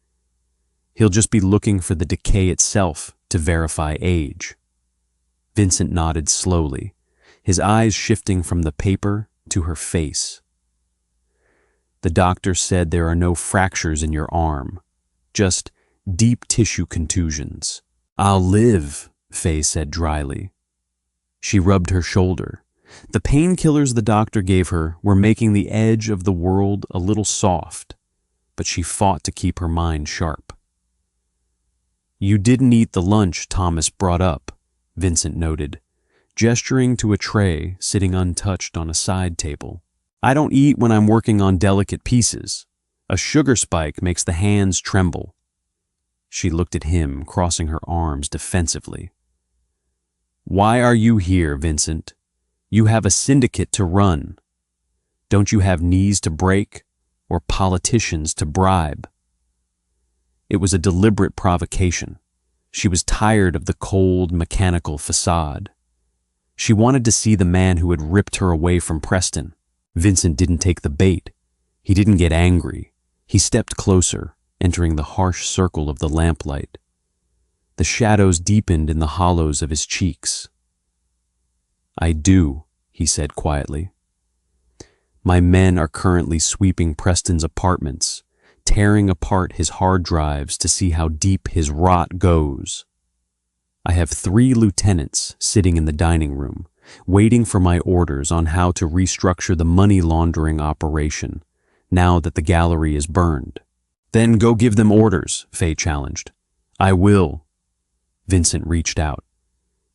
He'll just be looking for the decay itself to verify age." Vincent nodded slowly, his eyes shifting from the paper to her face. "The doctor said there are no fractures in your arm, just deep tissue contusions." "I'll live," Faye said dryly. She rubbed her shoulder. The painkillers the doctor gave her were making the edge of the world a little soft, but she fought to keep her mind sharp. "You didn't eat the lunch Thomas brought up," Vincent noted, gesturing to a tray sitting untouched on a side table. "I don't eat when I'm working on delicate pieces. A sugar spike makes the hands tremble." She looked at him, crossing her arms defensively. "Why are you here, Vincent? You have a syndicate to run. Don't you have knees to break or politicians to bribe?" It was a deliberate provocation. She was tired of the cold, mechanical facade. She wanted to see the man who had ripped her away from Preston. Vincent didn't take the bait. He didn't get angry. He stepped closer, entering the harsh circle of the lamplight. The shadows deepened in the hollows of his cheeks. "I do," he said quietly. "My men are currently sweeping Preston's apartments, tearing apart his hard drives to see how deep his rot goes. I have 3 lieutenants sitting in the dining room, waiting for my orders on how to restructure the money laundering operation now that the gallery is burned." "Then go give them orders," Faye challenged. "I will." Vincent reached out.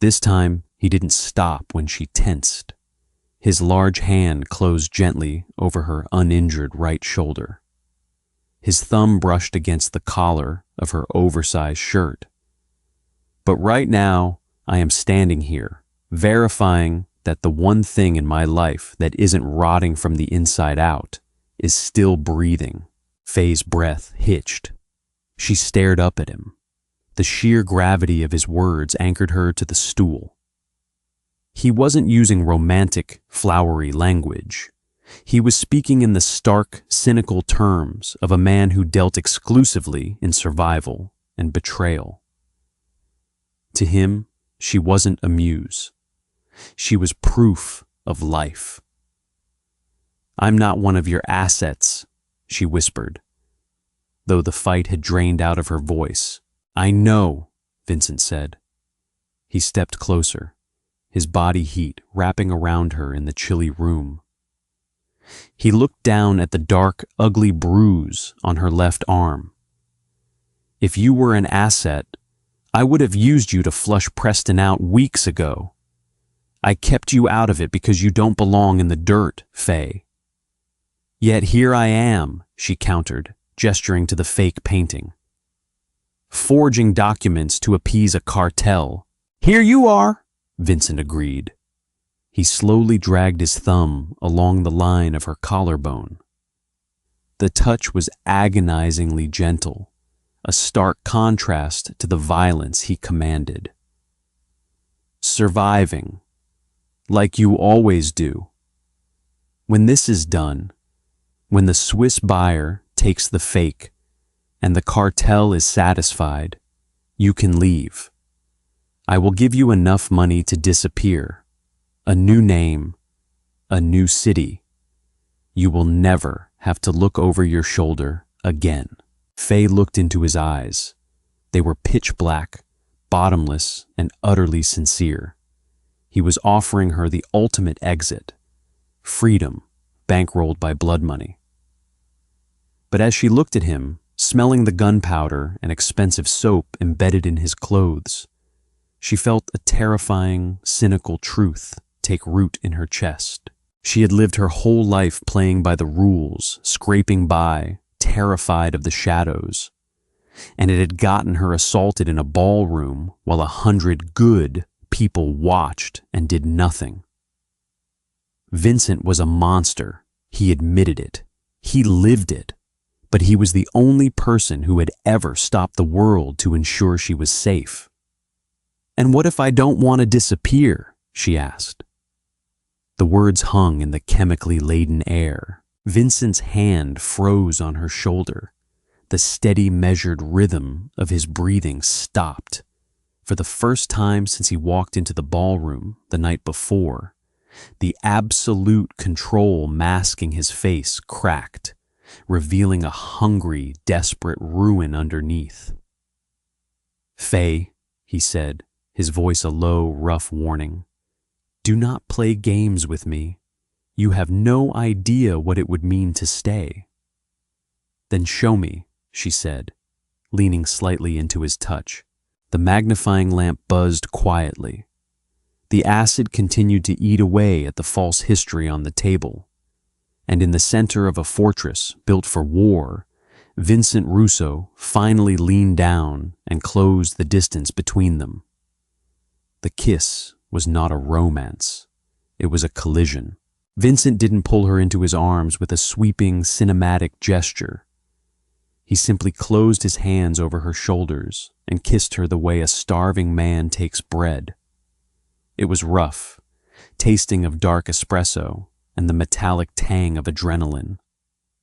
This time, he didn't stop when she tensed. His large hand closed gently over her uninjured right shoulder. His thumb brushed against the collar of her oversized shirt. "But right now, I am standing here, verifying that the one thing in my life that isn't rotting from the inside out is still breathing." Faye's breath hitched. She stared up at him. The sheer gravity of his words anchored her to the stool. He wasn't using romantic, flowery language. He was speaking in the stark, cynical terms of a man who dealt exclusively in survival and betrayal. To him, she wasn't a muse. She was proof of life. "I'm not one of your assets," she whispered, though the fight had drained out of her voice. "I know," Vincent said. He stepped closer, his body heat wrapping around her in the chilly room. He looked down at the dark, ugly bruise on her left arm. "If you were an asset, I would have used you to flush Preston out weeks ago. I kept you out of it because you don't belong in the dirt, Faye." "Yet here I am," she countered, gesturing to the fake painting. "Forging documents to appease a cartel." "Here you are," Vincent agreed. He slowly dragged his thumb along the line of her collarbone. The touch was agonizingly gentle, a stark contrast to the violence he commanded. "Surviving, like you always do. When this is done, when the Swiss buyer takes the fake and the cartel is satisfied, you can leave. I will give you enough money to disappear, a new name, a new city. You will never have to look over your shoulder again." Faye looked into his eyes. They were pitch black, bottomless, and utterly sincere. He was offering her the ultimate exit, freedom, bankrolled by blood money. But as she looked at him, smelling the gunpowder and expensive soap embedded in his clothes, she felt a terrifying, cynical truth take root in her chest. She had lived her whole life playing by the rules, scraping by, terrified of the shadows, and it had gotten her assaulted in a ballroom while 100 good people watched and did nothing. Vincent was a monster. He admitted it. He lived it. But he was the only person who had ever stopped the world to ensure she was safe. "And what if I don't want to disappear?" she asked. The words hung in the chemically laden air. Vincent's hand froze on her shoulder. The steady, measured rhythm of his breathing stopped. For the first time since he walked into the ballroom the night before, the absolute control masking his face cracked, revealing a hungry, desperate ruin underneath. "Faye," he said, his voice a low, rough warning, "do not play games with me. You have no idea what it would mean to stay." "Then show me," she said, leaning slightly into his touch. The magnifying lamp buzzed quietly. The acid continued to eat away at the false history on the table. And in the center of a fortress built for war, Vincent Russo finally leaned down and closed the distance between them. The kiss was not a romance. It was a collision. Vincent didn't pull her into his arms with a sweeping, cinematic gesture. He simply closed his hands over her shoulders and kissed her the way a starving man takes bread. It was rough, tasting of dark espresso and the metallic tang of adrenaline.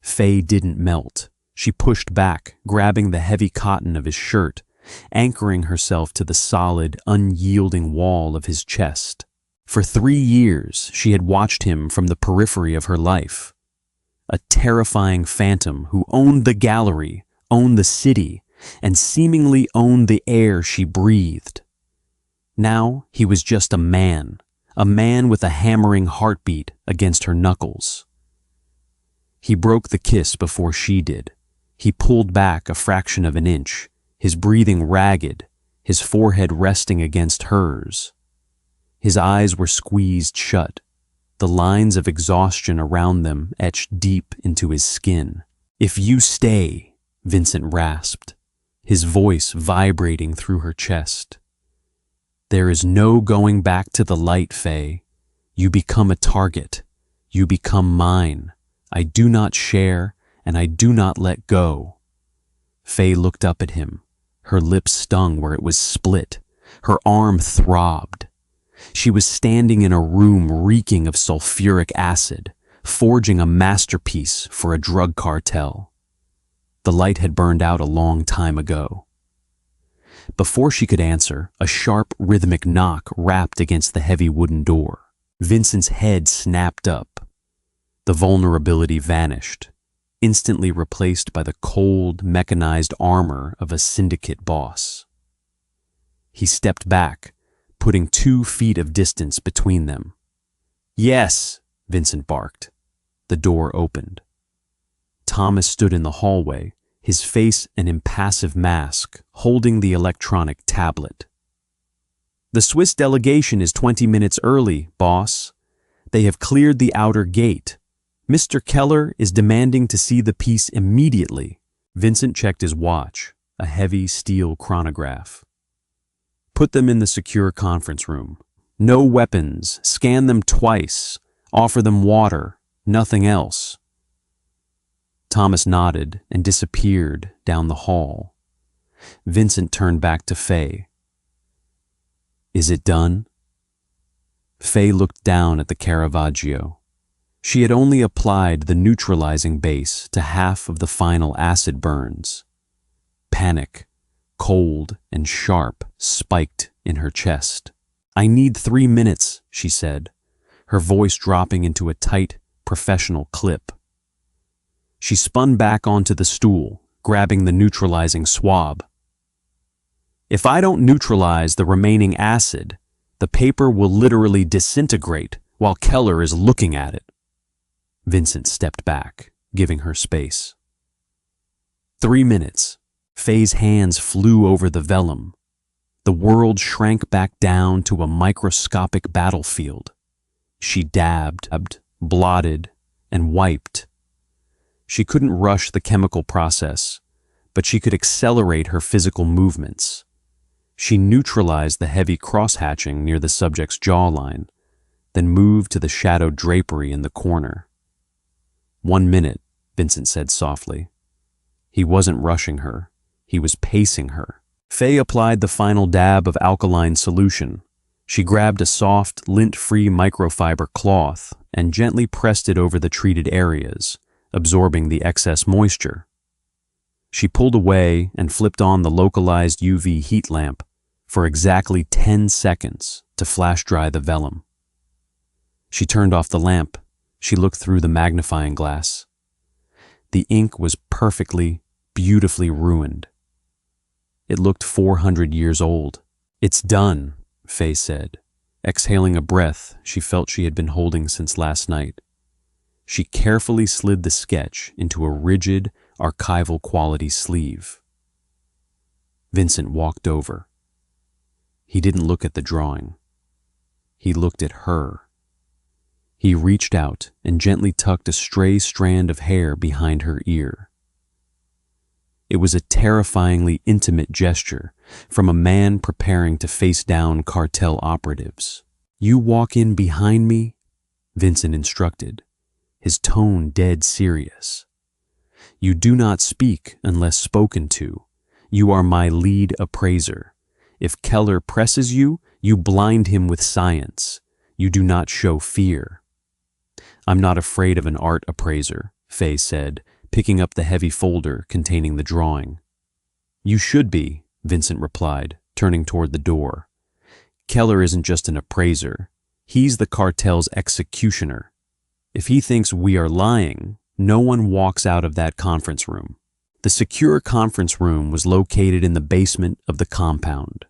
Faye didn't melt. She pushed back, grabbing the heavy cotton of his shirt, anchoring herself to the solid, unyielding wall of his chest. For 3 years, she had watched him from the periphery of her life. A terrifying phantom who owned the gallery, owned the city, and seemingly owned the air she breathed. Now he was just a man with a hammering heartbeat against her knuckles. He broke the kiss before she did. He pulled back a fraction of an inch, his breathing ragged, his forehead resting against hers. His eyes were squeezed shut, the lines of exhaustion around them etched deep into his skin. "If you stay," Vincent rasped, his voice vibrating through her chest. "There is no going back to the light, Faye. You become a target. You become mine. I do not share, and I do not let go." Faye looked up at him. Her lips stung where it was split. Her arm throbbed. She was standing in a room reeking of sulfuric acid, forging a masterpiece for a drug cartel. The light had burned out a long time ago. Before she could answer, a sharp, rhythmic knock rapped against the heavy wooden door. Vincent's head snapped up. The vulnerability vanished, instantly replaced by the cold, mechanized armor of a syndicate boss. He stepped back, putting 2 feet of distance between them. "Yes," Vincent barked. The door opened. Thomas stood in the hallway, his face an impassive mask, holding the electronic tablet. "The Swiss delegation is 20 minutes early, boss. They have cleared the outer gate. Mr. Keller is demanding to see the piece immediately." Vincent checked his watch, a heavy steel chronograph. "Put them in the secure conference room. No weapons. Scan them twice. Offer them water. Nothing else." Thomas nodded and disappeared down the hall. Vincent turned back to Faye. "Is it done?" Faye looked down at the Caravaggio. She had only applied the neutralizing base to half of the final acid burns. Panic, cold and sharp, spiked in her chest. "I need 3 minutes," she said, her voice dropping into a tight, professional clip. She spun back onto the stool, grabbing the neutralizing swab. "If I don't neutralize the remaining acid, the paper will literally disintegrate while Keller is looking at it." Vincent stepped back, giving her space. 3 minutes. Faye's hands flew over the vellum. The world shrank back down to a microscopic battlefield. She dabbed, blotted, and wiped. She couldn't rush the chemical process, but she could accelerate her physical movements. She neutralized the heavy cross-hatching near the subject's jawline, then moved to the shadowed drapery in the corner. 1 minute, Vincent said softly. He wasn't rushing her. He was pacing her. Faye applied the final dab of alkaline solution. She grabbed a soft, lint-free microfiber cloth and gently pressed it over the treated areas, absorbing the excess moisture. She pulled away and flipped on the localized UV heat lamp for exactly 10 seconds to flash dry the vellum. She turned off the lamp. She looked through the magnifying glass. The ink was perfectly, beautifully ruined. It looked 400 years old. "It's done," Faye said, exhaling a breath she felt she had been holding since last night. She carefully slid the sketch into a rigid, archival quality sleeve. Vincent walked over. He didn't look at the drawing. He looked at her. He reached out and gently tucked a stray strand of hair behind her ear. It was a terrifyingly intimate gesture from a man preparing to face down cartel operatives. "You walk in behind me," Vincent instructed, his tone dead serious. "You do not speak unless spoken to. You are my lead appraiser. If Keller presses you, you blind him with science. You do not show fear." "I'm not afraid of an art appraiser," Faye said, picking up the heavy folder containing the drawing. "You should be," Vincent replied, turning toward the door. "Keller isn't just an appraiser. He's the cartel's executioner. If he thinks we are lying, no one walks out of that conference room." The secure conference room was located in the basement of the compound.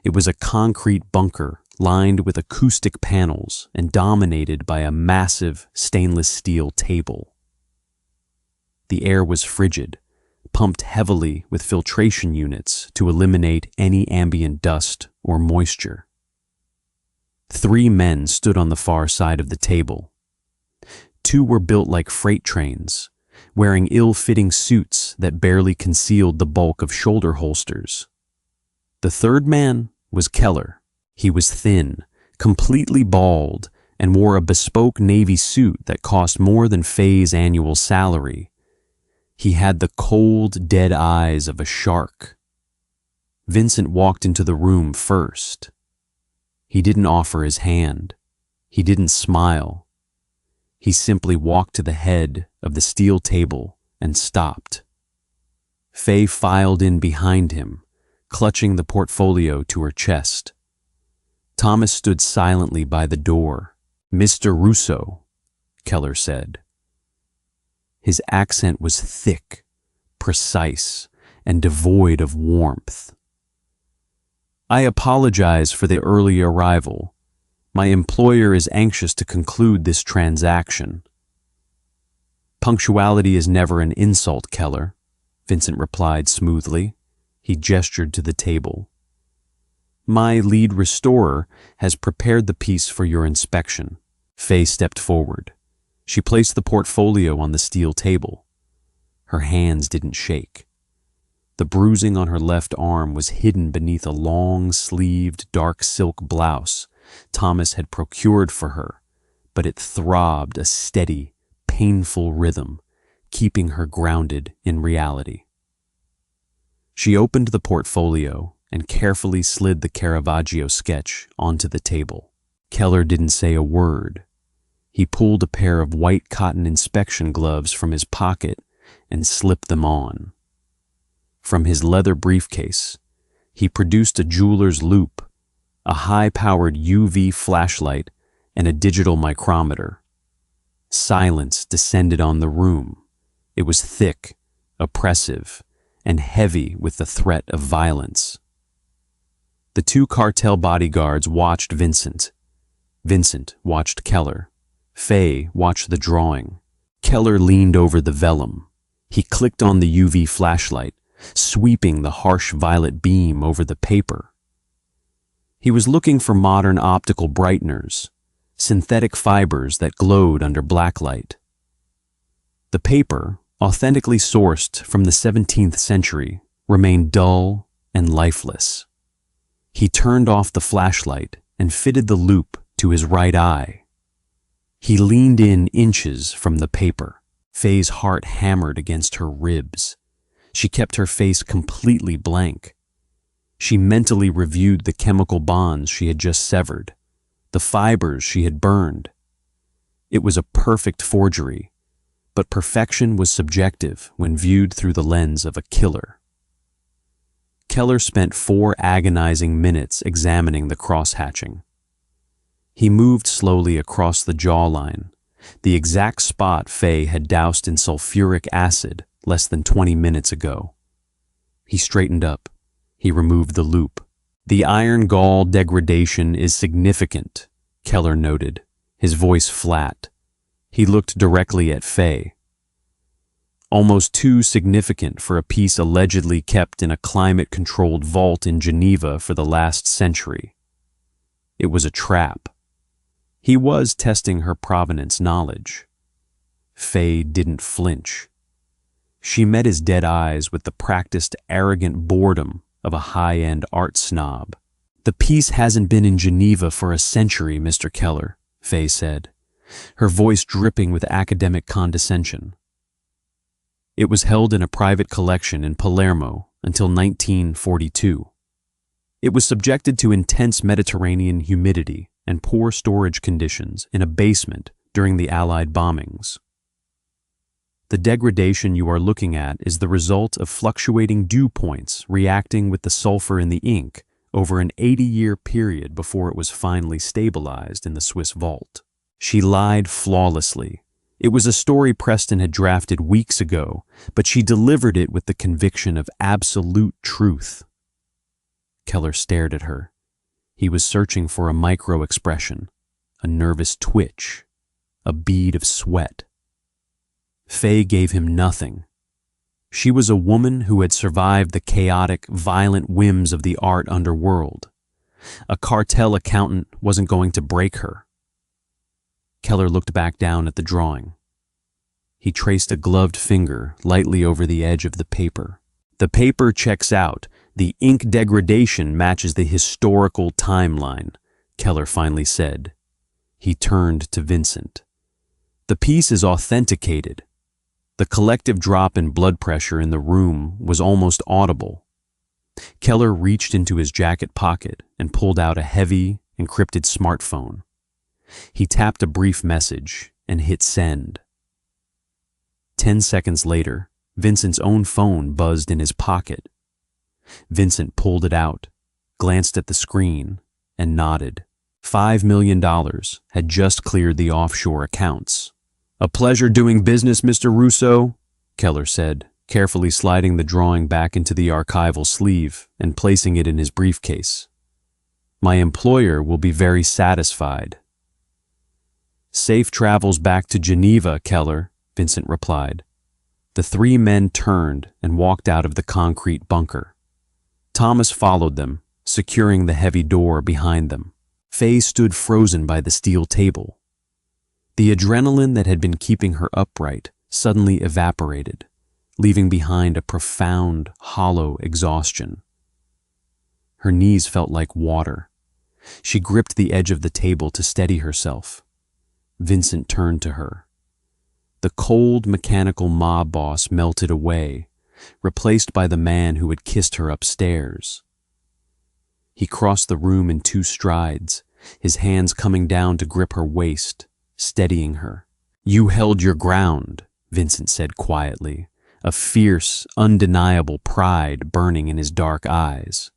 It was a concrete bunker lined with acoustic panels and dominated by a massive stainless steel table. The air was frigid, pumped heavily with filtration units to eliminate any ambient dust or moisture. 3 men stood on the far side of the table. 2 were built like freight trains, wearing ill-fitting suits that barely concealed the bulk of shoulder holsters. The 3rd man was Keller. He was thin, completely bald, and wore a bespoke Navy suit that cost more than Faye's annual salary. He had the cold, dead eyes of a shark. Vincent walked into the room first. He didn't offer his hand. He didn't smile. He simply walked to the head of the steel table and stopped. Faye filed in behind him, clutching the portfolio to her chest. Thomas stood silently by the door. "Mr. Russo," Keller said. His accent was thick, precise, and devoid of warmth. "I apologize for the early arrival. My employer is anxious to conclude this transaction." "Punctuality is never an insult, Keller," Vincent replied smoothly. He gestured to the table. "My lead restorer has prepared the piece for your inspection." Faye stepped forward. She placed the portfolio on the steel table. Her hands didn't shake. The bruising on her left arm was hidden beneath a long-sleeved dark silk blouse Thomas had procured for her, but it throbbed a steady, painful rhythm, keeping her grounded in reality. She opened the portfolio and carefully slid the Caravaggio sketch onto the table. Keller didn't say a word. He pulled a pair of white cotton inspection gloves from his pocket and slipped them on. From his leather briefcase, he produced a jeweler's loupe, a high-powered UV flashlight, and a digital micrometer. Silence descended on the room. It was thick, oppressive, and heavy with the threat of violence. The two cartel bodyguards watched Vincent. Vincent watched Keller. Faye watched the drawing. Keller leaned over the vellum. He clicked on the UV flashlight, sweeping the harsh violet beam over the paper. He was looking for modern optical brighteners, synthetic fibers that glowed under blacklight. The paper, authentically sourced from the 17th century, remained dull and lifeless. He turned off the flashlight and fitted the loupe to his right eye. He leaned in inches from the paper. Faye's heart hammered against her ribs. She kept her face completely blank. She mentally reviewed the chemical bonds she had just severed, the fibers she had burned. It was a perfect forgery, but perfection was subjective when viewed through the lens of a killer. Keller spent 4 agonizing minutes examining the cross-hatching. He moved slowly across the jawline, the exact spot Faye had doused in sulfuric acid less than 20 minutes ago. He straightened up. He removed the loupe. "The iron gall degradation is significant," Keller noted, his voice flat. He looked directly at Faye. "Almost too significant for a piece allegedly kept in a climate-controlled vault in Geneva for the last century. It was a trap." He was testing her provenance knowledge. Faye didn't flinch. She met his dead eyes with the practiced, arrogant boredom of a high-end art snob. "The piece hasn't been in Geneva for a century, Mr. Keller," Faye said, her voice dripping with academic condescension. "It was held in a private collection in Palermo until 1942. It was subjected to intense Mediterranean humidity and poor storage conditions in a basement during the Allied bombings. The degradation you are looking at is the result of fluctuating dew points reacting with the sulfur in the ink over an 80-year period before it was finally stabilized in the Swiss vault." She lied flawlessly. It was a story Preston had drafted weeks ago, but she delivered it with the conviction of absolute truth. Keller stared at her. He was searching for a micro-expression, a nervous twitch, a bead of sweat. Faye gave him nothing. She was a woman who had survived the chaotic, violent whims of the art underworld. A cartel accountant wasn't going to break her. Keller looked back down at the drawing. He traced a gloved finger lightly over the edge of the paper. "The paper checks out. The ink degradation matches the historical timeline," Keller finally said. He turned to Vincent. "The piece is authenticated." The collective drop in blood pressure in the room was almost audible. Keller reached into his jacket pocket and pulled out a heavy, encrypted smartphone. He tapped a brief message and hit send. 10 seconds later, Vincent's own phone buzzed in his pocket. Vincent pulled it out, glanced at the screen, and nodded. $5 million had just cleared the offshore accounts. "A pleasure doing business, Mr. Russo," Keller said, carefully sliding the drawing back into the archival sleeve and placing it in his briefcase. "My employer will be very satisfied." "Safe travels back to Geneva, Keller," Vincent replied. The 3 men turned and walked out of the concrete bunker. Thomas followed them, securing the heavy door behind them. Faye stood frozen by the steel table. The adrenaline that had been keeping her upright suddenly evaporated, leaving behind a profound, hollow exhaustion. Her knees felt like water. She gripped the edge of the table to steady herself. Vincent turned to her. The cold, mechanical mob boss melted away, replaced by the man who had kissed her upstairs. He crossed the room in 2 strides, his hands coming down to grip her waist, steadying her. "You held your ground," Vincent said quietly, a fierce, undeniable pride burning in his dark eyes.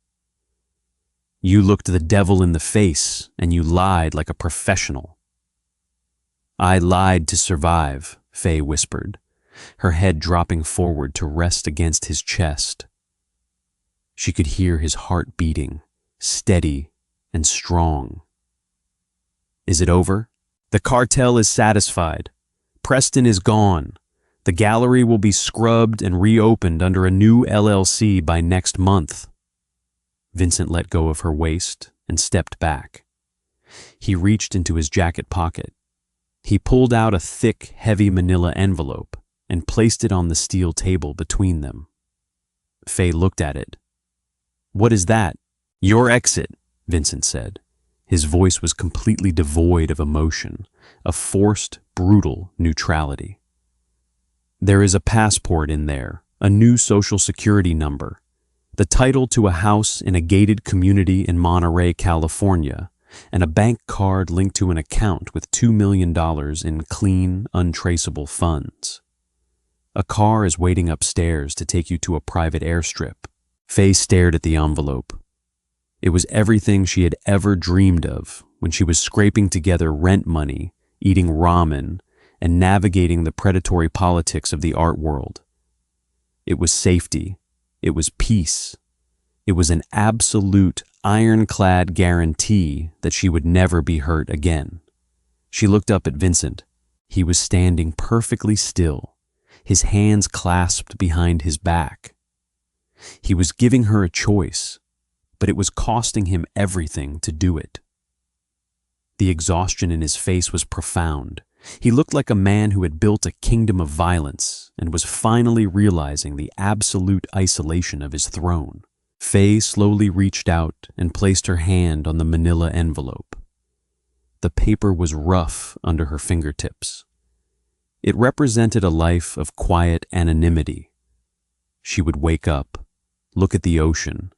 "You looked the devil in the face, and you lied like a professional." "I lied to survive," Faye whispered, her head dropping forward to rest against his chest. She could hear his heart beating, steady and strong. "Is it over?" "The cartel is satisfied. Preston is gone. The gallery will be scrubbed and reopened under a new LLC by next month." Vincent let go of her waist and stepped back. He reached into his jacket pocket. He pulled out a thick, heavy manila envelope and placed it on the steel table between them. Faye looked at it. "What is that?" "Your exit," Vincent said. His voice was completely devoid of emotion, a forced, brutal neutrality. "There is a passport in there, a new social security number, the title to a house in a gated community in Monterey, California, and a bank card linked to an account with $2 million in clean, untraceable funds. A car is waiting upstairs to take you to a private airstrip." Faye stared at the envelope. It was everything she had ever dreamed of when she was scraping together rent money, eating ramen, and navigating the predatory politics of the art world. It was safety. It was peace. It was an absolute, ironclad guarantee that she would never be hurt again. She looked up at Vincent. He was standing perfectly still, his hands clasped behind his back. He was giving her a choice, but it was costing him everything to do it. The exhaustion in his face was profound. He looked like a man who had built a kingdom of violence and was finally realizing the absolute isolation of his throne. Faye slowly reached out and placed her hand on the manila envelope. The paper was rough under her fingertips. It represented a life of quiet anonymity. She would wake up, look at the ocean,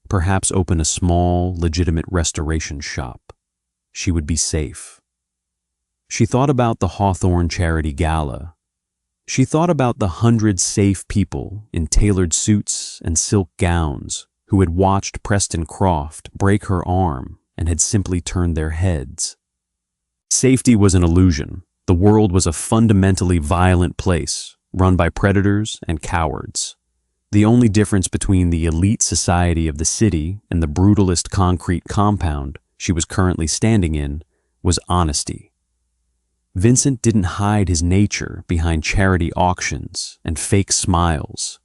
perhaps open a small, legitimate restoration shop. She would be safe. She thought about the Hawthorne Charity Gala. She thought about the 100 safe people in tailored suits and silk gowns who had watched Preston Croft break her arm and had simply turned their heads. Safety was an illusion. The world was a fundamentally violent place, run by predators and cowards. The only difference between the elite society of the city and the brutalist concrete compound she was currently standing in was honesty. Vincent didn't hide his nature behind charity auctions and fake smiles.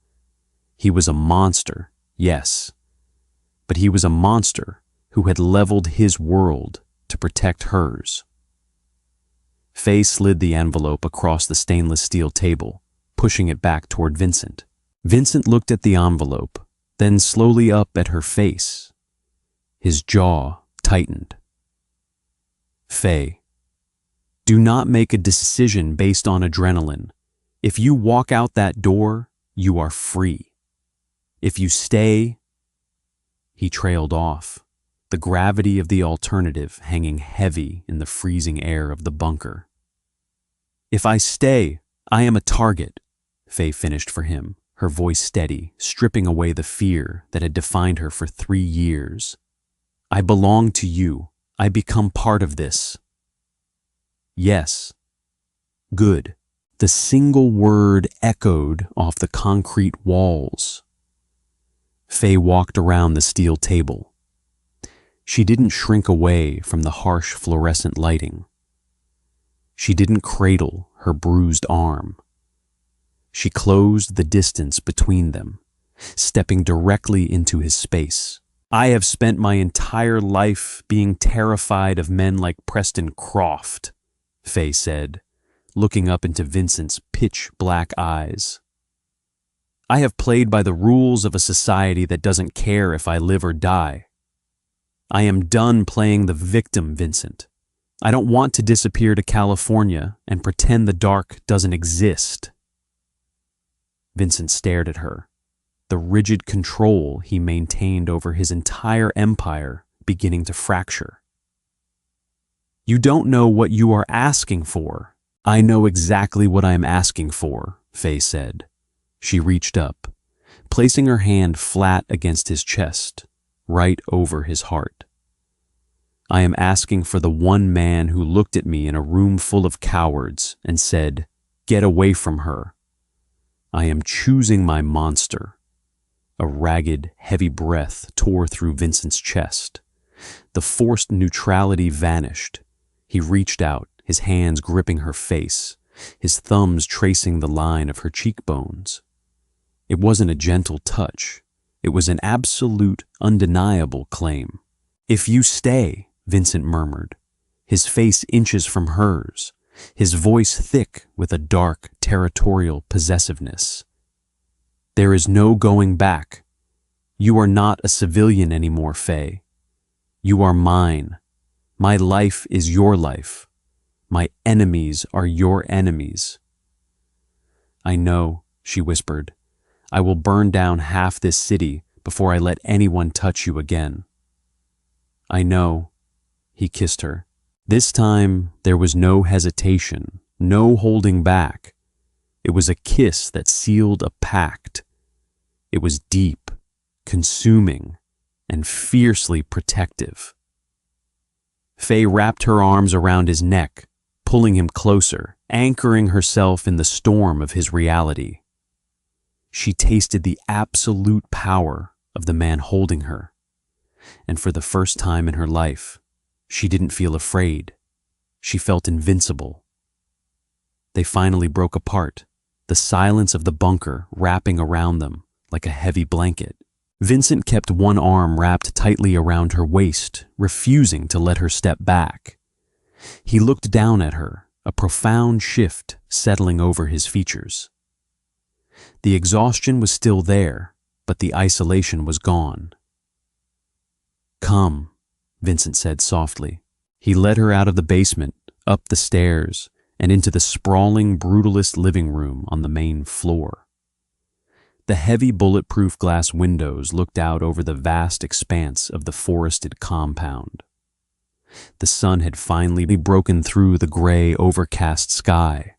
He was a monster, yes, but he was a monster who had leveled his world to protect hers. Faye slid the envelope across the stainless steel table, pushing it back toward Vincent. Vincent looked at the envelope, then slowly up at her face. His jaw tightened. "Faye, do not make a decision based on adrenaline. If you walk out that door, you are free. If you stay..." He trailed off, the gravity of the alternative hanging heavy in the freezing air of the bunker. "If I stay, I am a target," Faye finished for him, her voice steady, stripping away the fear that had defined her for 3 years. "I belong to you. I become part of this." "Yes." "Good." The single word echoed off the concrete walls. Faye walked around the steel table. She didn't shrink away from the harsh fluorescent lighting. She didn't cradle her bruised arm. She closed the distance between them, stepping directly into his space. "I have spent my entire life being terrified of men like Preston Croft," Faye said, looking up into Vincent's pitch-black eyes. "I have played by the rules of a society that doesn't care if I live or die. I am done playing the victim, Vincent. I don't want to disappear to California and pretend the dark doesn't exist." Vincent stared at her, the rigid control he maintained over his entire empire beginning to fracture. "You don't know what you are asking for." "I know exactly what I am asking for," Faye said. She reached up, placing her hand flat against his chest, right over his heart. "I am asking for the one man who looked at me in a room full of cowards and said, 'Get away from her. I am choosing my monster. A ragged, heavy breath tore through Vincent's chest. The forced neutrality vanished. He reached out, his hands gripping her face, his thumbs tracing the line of her cheekbones. It wasn't a gentle touch. It was an absolute, undeniable claim. "If you stay," Vincent murmured, his face inches from hers, his voice thick with a dark, territorial possessiveness. "There is no going back. You are not a civilian anymore, Faye. You are mine. My life is your life. My enemies are your enemies." "I know," she whispered. "I will burn down half this city before I let anyone touch you again." "I know." He kissed her. This time, there was no hesitation, no holding back. It was a kiss that sealed a pact. It was deep, consuming, and fiercely protective. Faye wrapped her arms around his neck, pulling him closer, anchoring herself in the storm of his reality. She tasted the absolute power of the man holding her, and for the first time in her life, she didn't feel afraid. She felt invincible. They finally broke apart, the silence of the bunker wrapping around them like a heavy blanket. Vincent kept one arm wrapped tightly around her waist, refusing to let her step back. He looked down at her, a profound shift settling over his features. The exhaustion was still there, but the isolation was gone. "Come," Vincent said softly. He led her out of the basement, up the stairs, and into the sprawling, brutalist living room on the main floor. The heavy bulletproof glass windows looked out over the vast expanse of the forested compound. The sun had finally broken through the gray, overcast sky,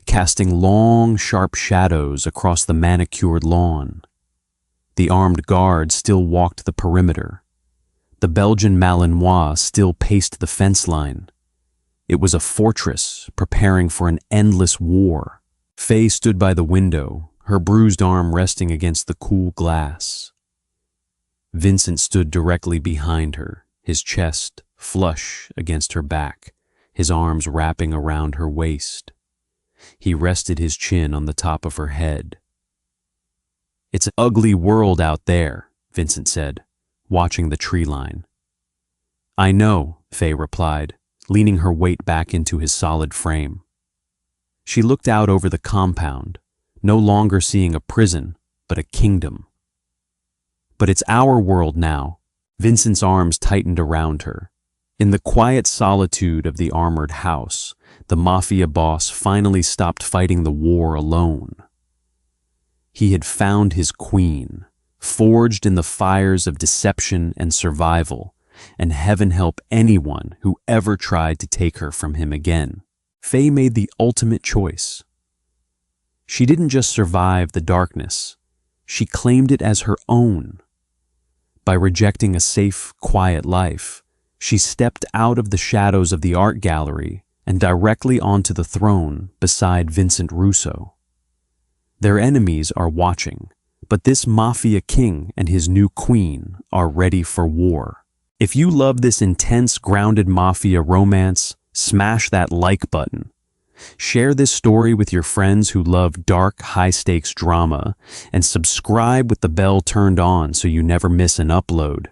casting long, sharp shadows across the manicured lawn. The armed guard still walked the perimeter. The Belgian Malinois still paced the fence line. It was a fortress preparing for an endless war. Faye stood by the window, her bruised arm resting against the cool glass. Vincent stood directly behind her, his chest flush against her back, his arms wrapping around her waist. He rested his chin on the top of her head. "It's an ugly world out there," Vincent said, watching the tree line. "I know," Faye replied, leaning her weight back into his solid frame. She looked out over the compound, no longer seeing a prison, but a kingdom. "But it's our world now." Vincent's arms tightened around her. In the quiet solitude of the armored house, the Mafia boss finally stopped fighting the war alone. He had found his queen, forged in the fires of deception and survival, and heaven help anyone who ever tried to take her from him again. Faye made the ultimate choice. She didn't just survive the darkness, she claimed it as her own. By rejecting a safe, quiet life, she stepped out of the shadows of the art gallery and directly onto the throne beside Vincent Russo. Their enemies are watching, but this Mafia king and his new queen are ready for war. If you love this intense, grounded Mafia romance, smash that like button. Share this story with your friends who love dark, high-stakes drama, and subscribe with the bell turned on so you never miss an upload.